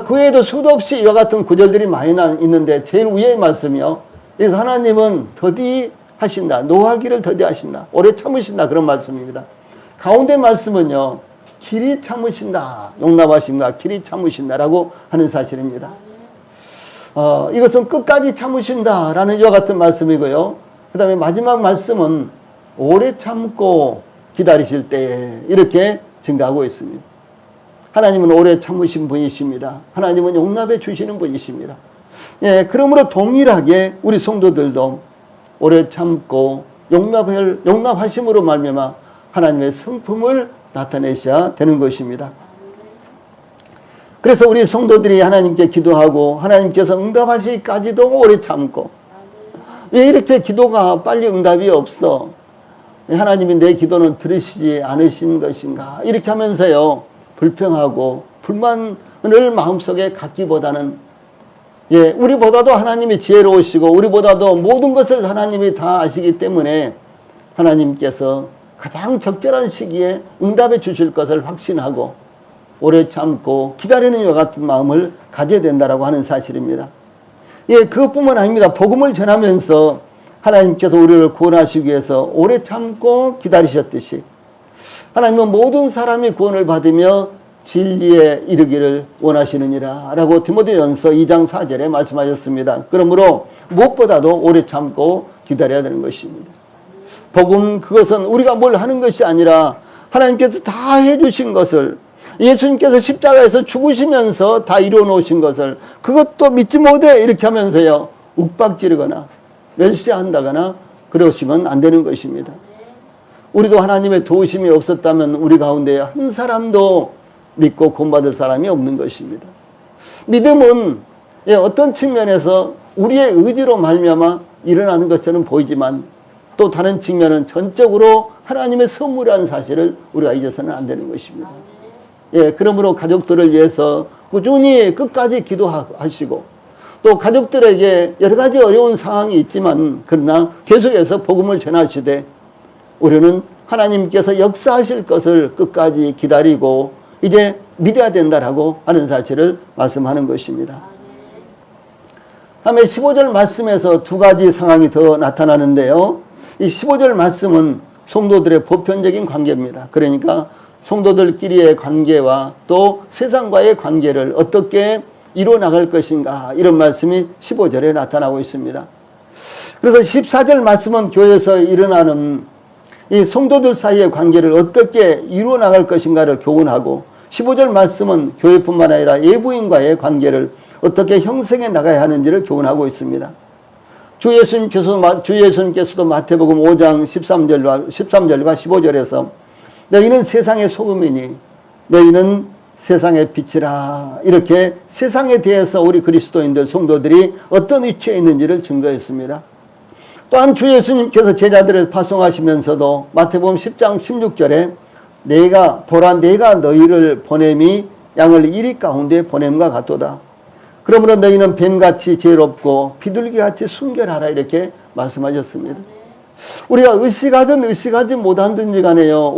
그 외에도 수도 없이 이와 같은 구절들이 많이 있는데 제일 위의 말씀이요. 그래서 하나님은 더디하신다. 노하기를 더디하신다. 오래 참으신다. 그런 말씀입니다. 가운데 말씀은요. 길이 참으신다. 용납하신다. 길이 참으신다라고 하는 사실입니다. 이것은 끝까지 참으신다라는 이와 같은 말씀이고요. 그 다음에 마지막 말씀은 오래 참고 기다리실 때 이렇게 증가하고 있습니다. 하나님은 오래 참으신 분이십니다. 하나님은 용납해 주시는 분이십니다. 그러므로 동일하게 우리 성도들도 오래 참고 용납하심으로 말미암아 하나님의 성품을 나타내셔야 되는 것입니다. 그래서 우리 성도들이 하나님께 기도하고 하나님께서 응답하시기까지도 오래 참고, 왜 이렇게 기도가 빨리 응답이 없어? 하나님이 내 기도는 들으시지 않으신 것인가? 이렇게 하면서요 불평하고 불만을 마음속에 갖기보다는 예, 우리보다도 하나님이 지혜로우시고 우리보다도 모든 것을 하나님이 다 아시기 때문에 하나님께서 가장 적절한 시기에 응답해 주실 것을 확신하고 오래 참고 기다리는 이와 같은 마음을 가져야 된다라고 하는 사실입니다. 예, 그것뿐만 아닙니다. 복음을 전하면서 하나님께서 우리를 구원하시기 위해서 오래 참고 기다리셨듯이 하나님은 모든 사람이 구원을 받으며 진리에 이르기를 원하시느니라 라고 디모데전서 2장 4절에 말씀하셨습니다. 그러므로 무엇보다도 오래 참고 기다려야 되는 것입니다. 복음, 그것은 우리가 뭘 하는 것이 아니라 하나님께서 다 해주신 것을, 예수님께서 십자가에서 죽으시면서 다 이루어 놓으신 것을, 그것도 믿지 못해 이렇게 하면서요 욱박지르거나 멸시한다거나 그러시면 안 되는 것입니다. 우리도 하나님의 도우심이 없었다면 우리 가운데 한 사람도 믿고 구원받을 사람이 없는 것입니다. 믿음은 어떤 측면에서 우리의 의지로 말미암아 일어나는 것처럼 보이지만 또 다른 측면은 전적으로 하나님의 선물이라는 사실을 우리가 잊어서는 안 되는 것입니다. 예, 그러므로 가족들을 위해서 꾸준히 끝까지 기도하시고 또 가족들에게 여러 가지 어려운 상황이 있지만 그러나 계속해서 복음을 전하시되 우리는 하나님께서 역사하실 것을 끝까지 기다리고 이제 믿어야 된다라고 하는 사실을 말씀하는 것입니다. 다음에 15절 말씀에서 두 가지 상황이 더 나타나는데요. 이 15절 말씀은 성도들의 보편적인 관계입니다. 그러니까 성도들끼리의 관계와 또 세상과의 관계를 어떻게 이루어나갈 것인가, 이런 말씀이 15절에 나타나고 있습니다. 그래서 14절 말씀은 교회에서 일어나는 이 성도들 사이의 관계를 어떻게 이루어나갈 것인가를 교훈하고, 15절 말씀은 교회뿐만 아니라 외부인과의 관계를 어떻게 형성해 나가야 하는지를 교훈하고 있습니다. 주 예수님께서도 마태복음 5장 13절과 15절에서 너희는 세상의 소금이니 너희는 세상의 빛이라, 이렇게 세상에 대해서 우리 그리스도인들 성도들이 어떤 위치에 있는지를 증거했습니다. 또한 주 예수님께서 제자들을 파송하시면서도 마태복음 10장 16절에 내가 너희를 보냄이 양을 이리 가운데 보냄과 같도다. 그러므로 너희는 뱀같이 지혜롭고 비둘기같이 순결하라, 이렇게 말씀하셨습니다. 우리가 의식하든 의식하지 못하든지 간에요,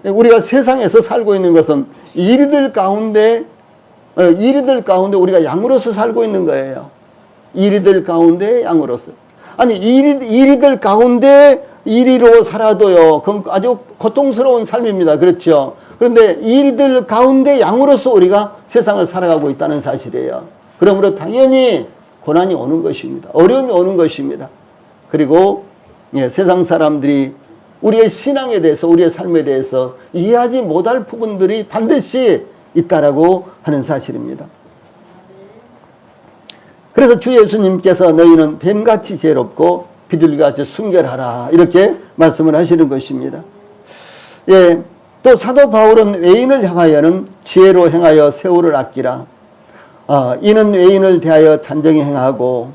우리가 세상에서 살고 있는 것은 이리들 가운데 우리가 양으로서 살고 있는 거예요. 이리들 가운데 양으로서. 아니, 이리들 가운데 이리로 살아도요, 그건 아주 고통스러운 삶입니다. 그렇죠? 그런데 이리들 가운데 양으로서 우리가 세상을 살아가고 있다는 사실이에요. 그러므로 당연히 고난이 오는 것입니다. 어려움이 오는 것입니다. 그리고 세상 사람들이 우리의 신앙에 대해서, 우리의 삶에 대해서 이해하지 못할 부분들이 반드시 있다라고 하는 사실입니다. 그래서 주 예수님께서 너희는 뱀같이 지혜롭고 비둘기같이 순결하라, 이렇게 말씀을 하시는 것입니다. 예, 또 사도 바울은 외인을 향하여는 지혜로 행하여 세월을 아끼라. 이는 외인을 대하여 단정히 행하고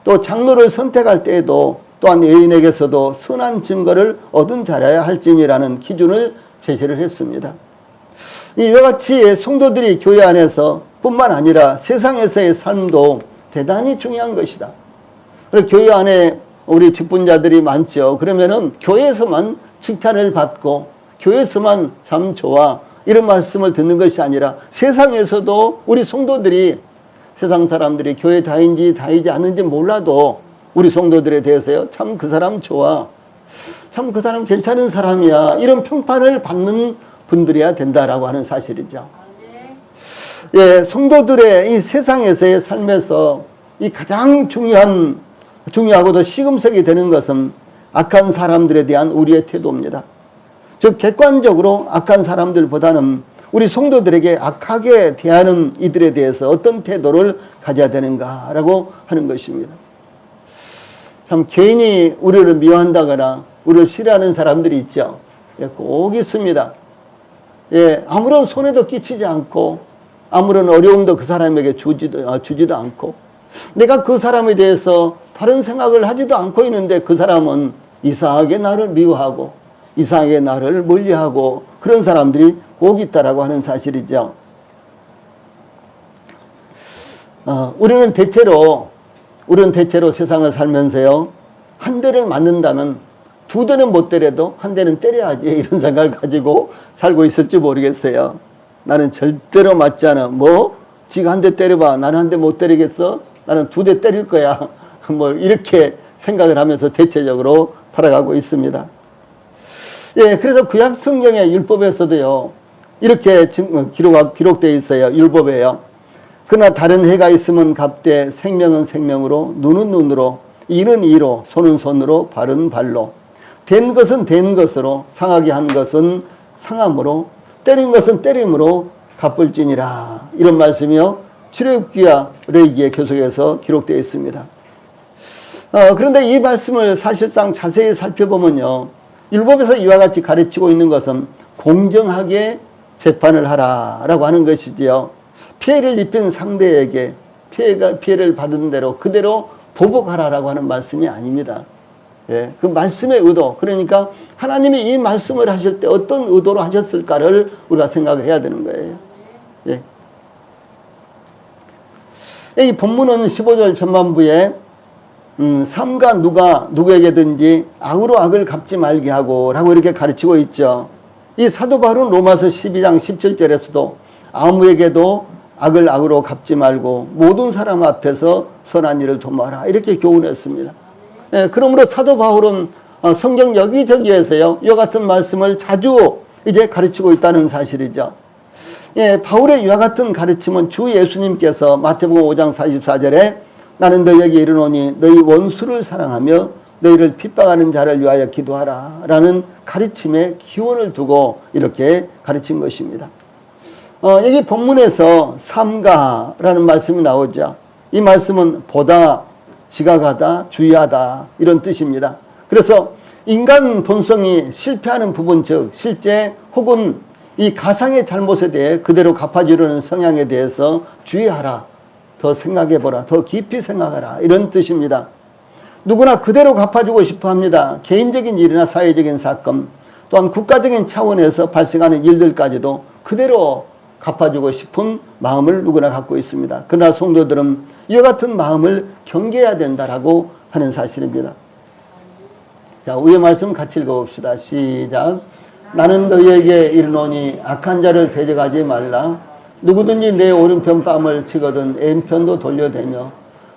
또 장로를 선택할 때에도 또한 외인에게서도 선한 증거를 얻은 자라야 할지니라는 기준을 제시를 했습니다. 이와 같이 성도들이 교회 안에서 뿐만 아니라 세상에서의 삶도 대단히 중요한 것이다. 그리고 교회 안에 우리 직분자들이 많죠. 그러면은 교회에서만 칭찬을 받고 교회에서만 참 좋아, 이런 말씀을 듣는 것이 아니라 세상에서도 우리 성도들이, 세상 사람들이 교회 다니지 않는지 몰라도 우리 성도들에 대해서요, 참 그 사람 좋아, 참 그 사람 괜찮은 사람이야, 이런 평판을 받는 분들이야 된다라고 하는 사실이죠. 예, 성도들의 이 세상에서의 삶에서 이 가장 중요하고도 시금석이 되는 것은 악한 사람들에 대한 우리의 태도입니다. 즉 객관적으로 악한 사람들보다는 우리 성도들에게 악하게 대하는 이들에 대해서 어떤 태도를 가져야 되는가라고 하는 것입니다. 참 개인이 우리를 미워한다거나 우리를 싫어하는 사람들이 있죠. 예, 꼭 있습니다. 예, 아무런 손해도 끼치지 않고 아무런 어려움도 그 사람에게 주지도 않고 내가 그 사람에 대해서 다른 생각을 하지도 않고 있는데 그 사람은 이상하게 나를 미워하고 이상하게 나를 멀리하고 그런 사람들이 꼭 있다라고 하는 사실이죠. 우리는 대체로 세상을 살면서요, 한 대를 맞는다면 두 대는 못 때려도 한 대는 때려야지, 이런 생각을 가지고 살고 있을지 모르겠어요. 나는 절대로 맞지 않아. 뭐 지가 한 대 때려봐, 나는 한 대 못 때리겠어? 나는 두 대 때릴 거야. 뭐 이렇게 생각을 하면서 대체적으로 살아가고 있습니다. 예, 그래서 구약 성경의 율법에서도요, 이렇게 기록되어 있어요. 율법에요. 그러나 다른 해가 있으면 갑되 생명은 생명으로, 눈은 눈으로, 이는 이로, 손은 손으로, 발은 발로, 된 것은 된 것으로, 상하게 한 것은 상함으로, 때린 것은 때림으로 갚을지니라. 이런 말씀이요, 출애굽기와 레위기의 교석에서 기록되어 있습니다. 그런데 이 말씀을 사실상 자세히 살펴보면요, 율법에서 이와 같이 가르치고 있는 것은 공정하게 재판을 하라라고 하는 것이지요. 피해를 입힌 상대에게 피해를 받은 대로 그대로 보복하라라고 하는 말씀이 아닙니다. 예, 그 말씀의 의도, 그러니까 하나님이 이 말씀을 하실 때 어떤 의도로 하셨을까를 우리가 생각을 해야 되는 거예요. 예. 이 본문은 15절 전반부에 삼가 누구에게든지 악으로 악을 갚지 말게 하고 라고 이렇게 가르치고 있죠. 이 사도 바울은 로마서 12장 17절에서도 아무에게도 악을 악으로 갚지 말고 모든 사람 앞에서 선한 일을 도모하라, 이렇게 교훈했습니다. 예, 그러므로 사도 바울은 성경 여기저기에서요, 이와 같은 말씀을 자주 이제 가르치고 있다는 사실이죠. 예, 바울의 이와 같은 가르침은 주 예수님께서 마태복음 5장 44절에 나는 너희에게 이르노니 너희 원수를 사랑하며 너희를 핍박하는 자를 위하여 기도하라 라는 가르침에 기원을 두고 이렇게 가르친 것입니다. 여기 본문에서 삼가라는 말씀이 나오죠. 이 말씀은 보다, 지각하다, 주의하다, 이런 뜻입니다. 그래서 인간 본성이 실패하는 부분, 즉 실제 혹은 이 가상의 잘못에 대해 그대로 갚아주려는 성향에 대해서 주의하라, 더 생각해보라, 더 깊이 생각하라, 이런 뜻입니다. 누구나 그대로 갚아주고 싶어 합니다. 개인적인 일이나 사회적인 사건, 또한 국가적인 차원에서 발생하는 일들까지도 그대로 갚아주고 싶은 마음을 누구나 갖고 있습니다. 그러나 성도들은 이와 같은 마음을 경계해야 된다라고 하는 사실입니다. 자, 위의 말씀 같이 읽어봅시다. 시작. 나는 너희에게 이르노니 악한 자를 대적하지 말라. 누구든지 내 오른편 뺨을 치거든 왼편도 돌려대며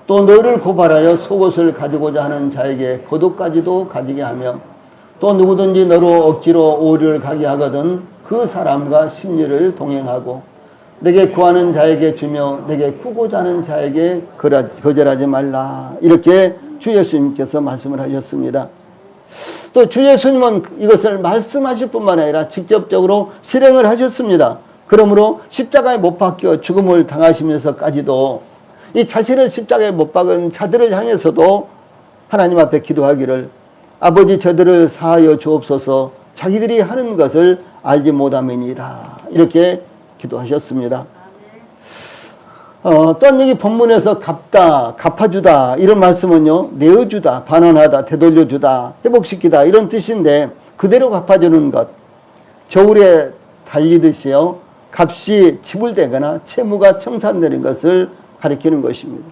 또 너를 고발하여 속옷을 가지고자 하는 자에게 겉옷까지도 가지게 하며 또 누구든지 너로 억지로 오리를 가게 하거든 그 사람과 심리를 동행하고 내게 구하는 자에게 주며 내게 구고자 하는 자에게 거절하지 말라. 이렇게 주 예수님께서 말씀을 하셨습니다. 또 주 예수님은 이것을 말씀하실 뿐만 아니라 직접적으로 실행을 하셨습니다. 그러므로 십자가에 못 박혀 죽음을 당하시면서까지도 이 자신을 십자가에 못 박은 자들을 향해서도 하나님 앞에 기도하기를 아버지 저들을 사하여 주옵소서 자기들이 하는 것을 알지 못함이니이다. 이렇게 기도하셨습니다. 또한 여기 본문에서 갚다, 갚아주다 이런 말씀은요, 내어주다, 반환하다, 되돌려주다, 회복시키다 이런 뜻인데 그대로 갚아주는 것, 저울에 달리듯이요, 값이 지불되거나 채무가 청산되는 것을 가리키는 것입니다.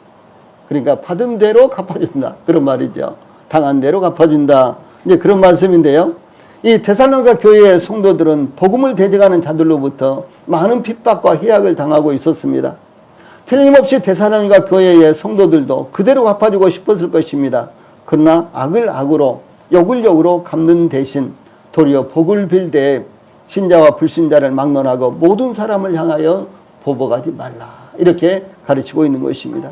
그러니까 받은 대로 갚아준다, 그런 말이죠. 당한 대로 갚아준다, 이제 그런 말씀인데요. 이 데살로니가 교회의 성도들은 복음을 대적하는 자들로부터 많은 핍박과 해악을 당하고 있었습니다. 틀림없이 데살로니가 교회의 성도들도 그대로 갚아주고 싶었을 것입니다. 그러나 악을 악으로, 욕을 욕으로 갚는 대신 도리어 복을 빌되 신자와 불신자를 막론하고 모든 사람을 향하여 보복하지 말라. 이렇게 가르치고 있는 것입니다.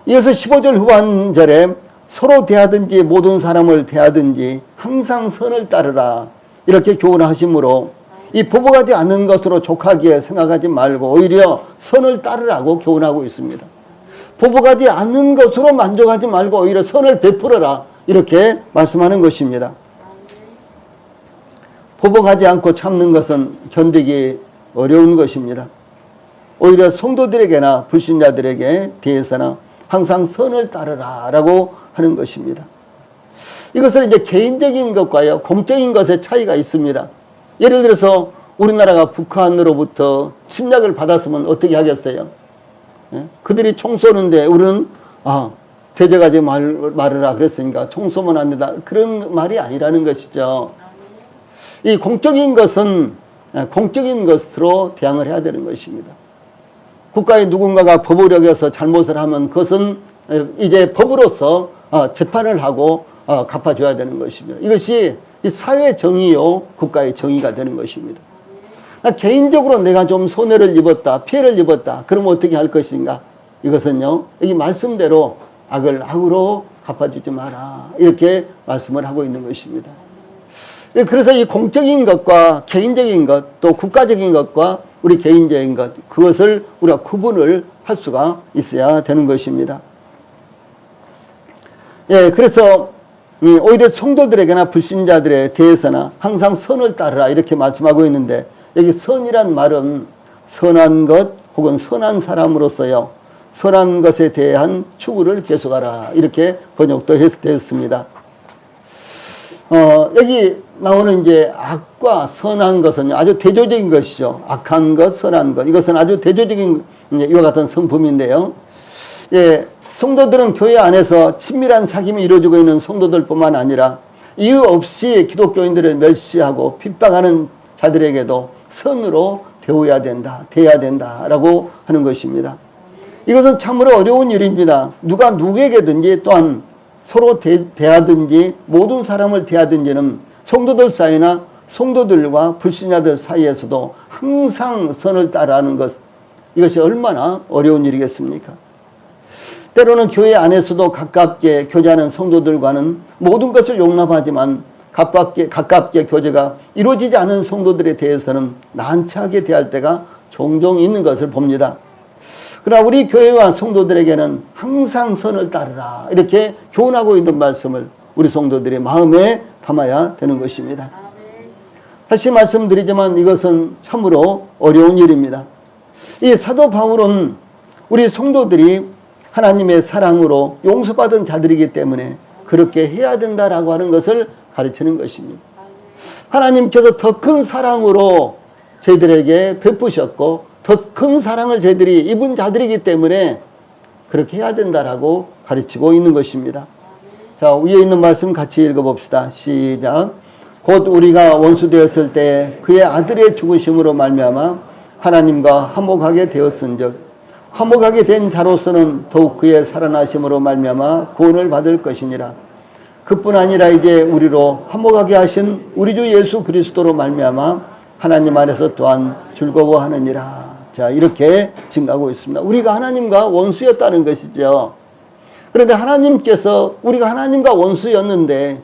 이어서 15절 후반절에 서로 대하든지 모든 사람을 대하든지 항상 선을 따르라. 이렇게 교훈하시므로 이 보복하지 않는 것으로 족하게 생각하지 말고 오히려 선을 따르라고 교훈하고 있습니다. 보복하지 않는 것으로 만족하지 말고 오히려 선을 베풀어라. 이렇게 말씀하는 것입니다. 보복하지 않고 참는 것은 견디기 어려운 것입니다. 오히려 성도들에게나 불신자들에게 대해서는 항상 선을 따르라 라고 하는 것입니다. 이것은 이제 개인적인 것과요, 공적인 것의 차이가 있습니다. 예를 들어서 우리나라가 북한으로부터 침략을 받았으면 어떻게 하겠어요? 그들이 총 쏘는데 우리는 대적하지 말으라 그랬으니까 총 쏘면 안 된다. 그런 말이 아니라는 것이죠. 이 공적인 것은 공적인 것으로 대항을 해야 되는 것입니다. 국가의 누군가가 법을 어겨서 잘못을 하면 그것은 이제 법으로서 재판을 하고 갚아줘야 되는 것입니다. 이것이 사회 정의요 국가의 정의가 되는 것입니다. 개인적으로 내가 좀 손해를 입었다, 피해를 입었다. 그러면 어떻게 할 것인가? 이것은요, 여기 말씀대로 악을 악으로 갚아주지 마라. 이렇게 말씀을 하고 있는 것입니다. 그래서 이 공적인 것과 개인적인 것, 또 국가적인 것과 우리 개인적인 것, 그것을 우리가 구분을 할 수가 있어야 되는 것입니다. 예, 그래서 오히려 성도들에게나 불신자들에 대해서나 항상 선을 따르라 이렇게 말씀하고 있는데, 여기 선이란 말은 선한 것 혹은 선한 사람으로서요, 선한 것에 대한 추구를 계속하라 이렇게 번역도 되었습니다. 여기 나오는 이제 악과 선한 것은 아주 대조적인 것이죠. 악한 것, 선한 것. 이것은 아주 대조적인 이와 같은 성품인데요. 예, 성도들은 교회 안에서 친밀한 사귐이 이루어지고 있는 성도들뿐만 아니라 이유 없이 기독교인들을 멸시하고 핍박하는 자들에게도 선으로 대해야 된다라고 하는 것입니다. 이것은 참으로 어려운 일입니다. 누가 누구에게든지 또한 서로 대하든지 모든 사람을 대하든지는 성도들 사이나 성도들과 불신자들 사이에서도 항상 선을 따라하는 것, 이것이 얼마나 어려운 일이겠습니까? 때로는 교회 안에서도 가깝게 교제하는 성도들과는 모든 것을 용납하지만 가깝게 교제가 이루어지지 않은 성도들에 대해서는 난처하게 대할 때가 종종 있는 것을 봅니다. 그러나 우리 교회와 성도들에게는 항상 선을 따르라 이렇게 교훈하고 있는 말씀을 우리 성도들의 마음에 담아야 되는 것입니다. 다시 말씀드리지만 이것은 참으로 어려운 일입니다. 이 사도 바울은 우리 성도들이 하나님의 사랑으로 용서받은 자들이기 때문에 그렇게 해야 된다라고 하는 것을 가르치는 것입니다. 하나님께서 더 큰 사랑으로 저희들에게 베푸셨고 더 큰 사랑을 저희들이 입은 자들이기 때문에 그렇게 해야 된다라고 가르치고 있는 것입니다. 자, 위에 있는 말씀 같이 읽어봅시다. 시작. 곧 우리가 원수 되었을 때 그의 아들의 죽으심으로 말미암아 하나님과 화목하게 되었은즉 화목하게 된 자로서는 더욱 그의 살아나심으로 말미암아 구원을 받을 것이니라. 그뿐 아니라 이제 우리로 화목하게 하신 우리 주 예수 그리스도로 말미암아 하나님 안에서 또한 즐거워하느니라. 자, 이렇게 증가하고 있습니다. 우리가 하나님과 원수였다는 것이죠. 그런데 우리가 하나님과 원수였는데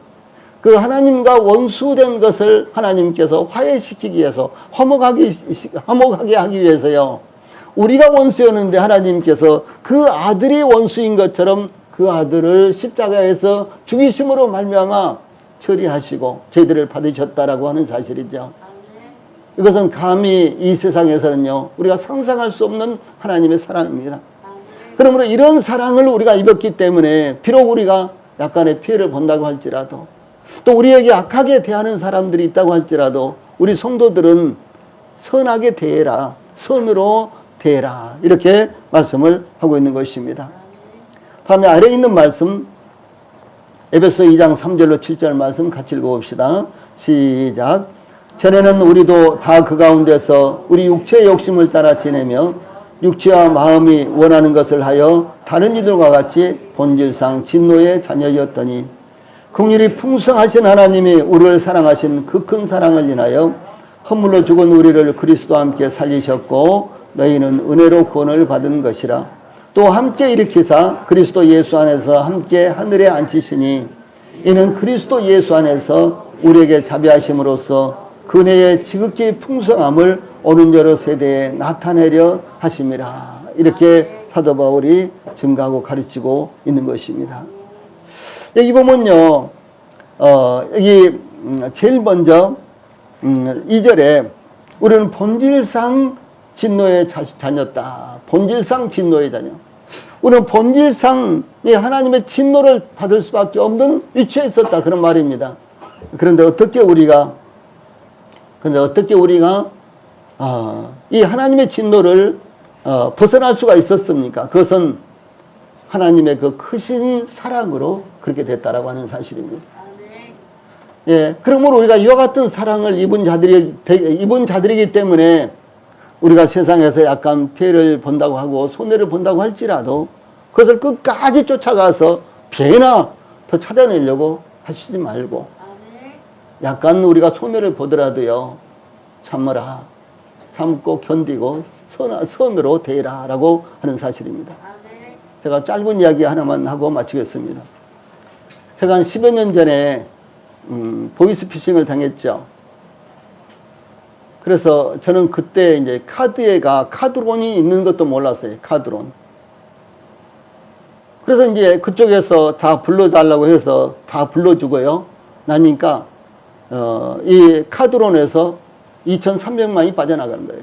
그 하나님과 원수된 것을 하나님께서 화해시키기 위해서 화목하게 하기 위해서요. 우리가 원수였는데 하나님께서 그 아들이 원수인 것처럼 그 아들을 십자가에서 죽이심으로 말미암아 처리하시고 저희들을 받으셨다라고 하는 사실이죠. 이것은 감히 이 세상에서는요, 우리가 상상할 수 없는 하나님의 사랑입니다. 그러므로 이런 사랑을 우리가 입었기 때문에 비록 우리가 약간의 피해를 본다고 할지라도 또 우리에게 악하게 대하는 사람들이 있다고 할지라도 우리 성도들은 선하게 대해라, 선으로 대해라 이렇게 말씀을 하고 있는 것입니다. 다음에 아래에 있는 말씀 에베소 2장 3절로 7절 말씀 같이 읽어봅시다. 시작. 전에는 우리도 다 그 가운데서 우리 육체의 욕심을 따라 지내며 육체와 마음이 원하는 것을 하여 다른 이들과 같이 본질상 진노의 자녀였더니 긍휼이 풍성하신 하나님이 우리를 사랑하신 그 큰 사랑을 인하여 허물로 죽은 우리를 그리스도와 함께 살리셨고 너희는 은혜로 구원을 받은 것이라. 또 함께 일으키사 그리스도 예수 안에서 함께 하늘에 앉히시니 이는 그리스도 예수 안에서 우리에게 자비하심으로써 그네의 지극히 풍성함을 오는 여러 세대에 나타내려 하심이라. 이렇게 사도 바울이 증가하고 가르치고 있는 것입니다. 여기 보면요, 여기 제일 먼저 2절에 우리는 본질상 진노의 자녀다. 본질상 진노의 자녀. 우리는 본질상 하나님의 진노를 받을 수밖에 없는 위치에 있었다. 그런 말입니다. 그런데 어떻게 우리가 이 하나님의 진노를 벗어날 수가 있었습니까? 그것은 하나님의 그 크신 사랑으로 그렇게 됐다라고 하는 사실입니다. 예, 그러므로 우리가 이와 같은 사랑을 입은 자들이기 때문에 우리가 세상에서 약간 피해를 본다고 하고 손해를 본다고 할지라도 그것을 끝까지 쫓아가서 피해나 더 찾아내려고 하시지 말고 약간 우리가 손해를 보더라도요, 참으라, 참고 견디고 선으로 대해라 라고 하는 사실입니다. 제가 짧은 이야기 하나만 하고 마치겠습니다. 제가 한 10여 년 전에 보이스피싱을 당했죠. 그래서 저는 그때 이제 카드론이 있는 것도 몰랐어요. 카드론. 그래서 이제 그쪽에서 다 불러달라고 해서 다 불러주고요. 나니까 이 카드론에서 2,300만이 빠져나가는 거예요.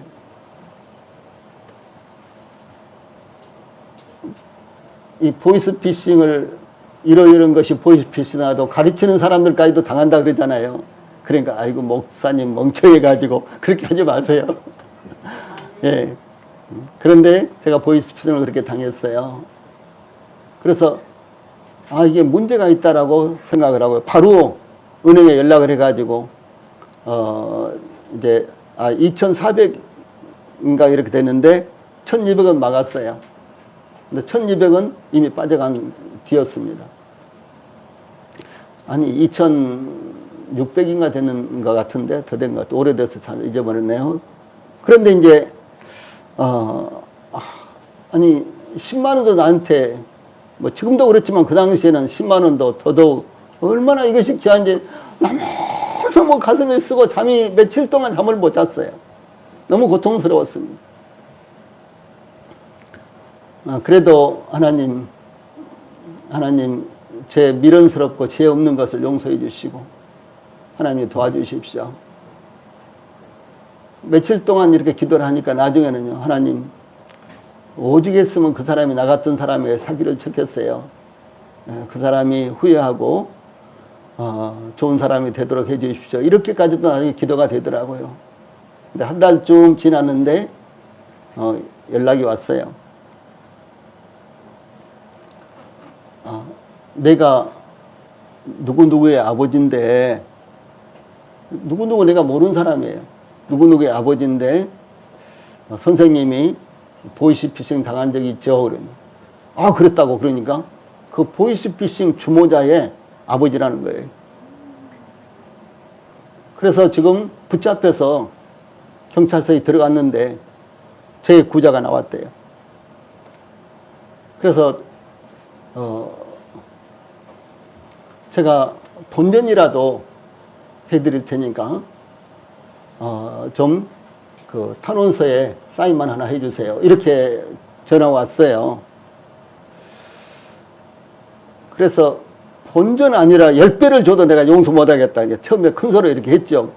이 보이스피싱을 이런 것이 보이스피싱하도 가르치는 사람들까지도 당한다 그러잖아요. 그러니까 아이고 목사님 멍청해가지고 그렇게 하지 마세요. 예. 그런데 제가 보이스피싱을 그렇게 당했어요. 그래서 이게 문제가 있다라고 생각을 하고요. 바로 은행에 연락을 해가지고 이제 2,400인가 이렇게 됐는데 1,200은 막았어요. 근데 1,200은 이미 빠져간 뒤였습니다. 아니 2,600인가 되는 것 같은데 더 된 것 같아요. 오래돼서 잘 잊어버렸네요. 그런데 이제 아니 10만 원도 나한테 뭐 지금도 그렇지만 그 당시에는 10만 원도 더더욱 얼마나 이것이 귀한지 너무 가슴에 쓰고 잠이 며칠 동안 잠을 못 잤어요. 너무 고통스러웠습니다. 그래도 하나님 제 미련스럽고 죄 없는 것을 용서해 주시고 하나님이 도와주십시오. 며칠 동안 이렇게 기도를 하니까 나중에는요, 하나님 오직 했으면 그 사람이 나 같은 사람에게 사기를 쳤겠어요. 그 사람이 후회하고 좋은 사람이 되도록 해 주십시오. 이렇게까지도 나중에 기도가 되더라고요. 근데 한 달쯤 지났는데 연락이 왔어요. 내가 누구누구의 아버지인데, 누구누구 내가 모르는 사람이에요. 누구누구의 아버지인데 선생님이 보이스피싱 당한 적이 있죠. 그러니 그랬다고. 그러니까 그 보이스피싱 주모자의 아버지라는 거예요. 그래서 지금 붙잡혀서 경찰서에 들어갔는데 제 구자가 나왔대요. 그래서 제가 본전이라도 해드릴 테니까 좀 그 탄원서에 사인만 하나 해주세요. 이렇게 전화 왔어요. 그래서 본전 아니라 10배를 줘도 내가 용서 못하겠다. 이제 처음에 큰 소리 이렇게 했죠.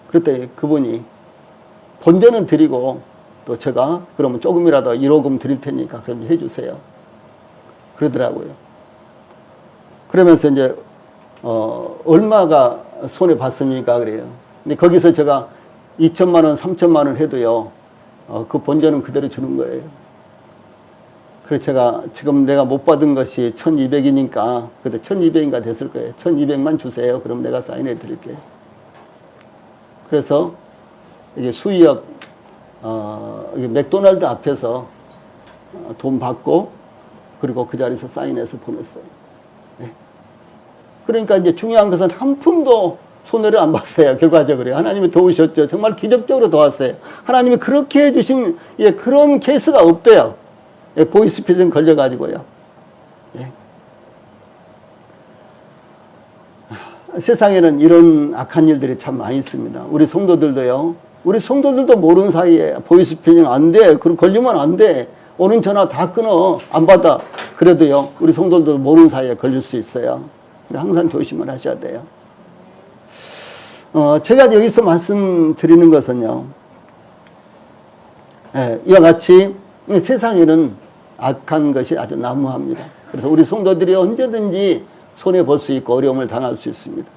그랬더니 그분이 본전은 드리고 또 제가 그러면 조금이라도 1호금 드릴 테니까 그럼 해주세요. 그러더라고요. 그러면서 이제 얼마가 손해 봤습니까? 그래요. 근데 거기서 제가 2천만 원, 3천만 원 해도요, 그 본전은 그대로 주는 거예요. 그래서 제가 지금 내가 못 받은 것이 1,200이니까, 그때 1,200인가 됐을 거예요. 1,200만 주세요. 그럼 내가 사인해 드릴게요. 그래서 이게 수의역, 이게 맥도날드 앞에서 돈 받고, 그리고 그 자리에서 사인해서 보냈어요. 네. 그러니까 이제 중요한 것은 한 푼도 손해를 안 봤어요. 결과적으로. 하나님이 도우셨죠. 정말 기적적으로 도왔어요. 하나님이 그렇게 해주신, 그런 케이스가 없대요. 보이스피싱 걸려가지고요. 예. 세상에는 이런 악한 일들이 참 많이 있습니다. 우리 성도들도요. 우리 성도들도 모르는 사이에 보이스피싱 안 돼. 그럼 걸리면 안 돼. 오는 전화 다 끊어. 안 받아. 그래도요. 우리 성도들도 모르는 사이에 걸릴 수 있어요. 항상 조심을 하셔야 돼요. 제가 여기서 말씀드리는 것은요. 이와 같이 세상에는 악한 것이 아주 난무합니다. 그래서 우리 성도들이 언제든지 손해볼 수 있고 어려움을 당할 수 있습니다.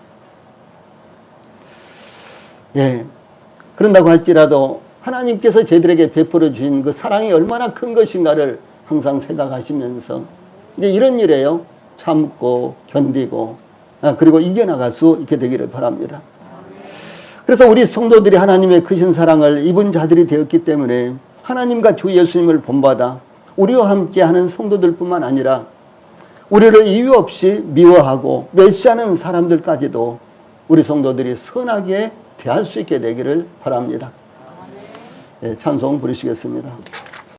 예. 그런다고 할지라도 하나님께서 저희들에게 베풀어 주신 그 사랑이 얼마나 큰 것인가를 항상 생각하시면서 이제 이런 일에요. 참고 견디고 그리고 이겨나갈 수 있게 되기를 바랍니다. 그래서 우리 성도들이 하나님의 크신 사랑을 입은 자들이 되었기 때문에 하나님과 주 예수님을 본받아 우리와 함께하는 성도들뿐만 아니라 우리를 이유 없이 미워하고 멸시하는 사람들까지도 우리 성도들이 선하게 대할 수 있게 되기를 바랍니다. 예, 찬송 부르시겠습니다.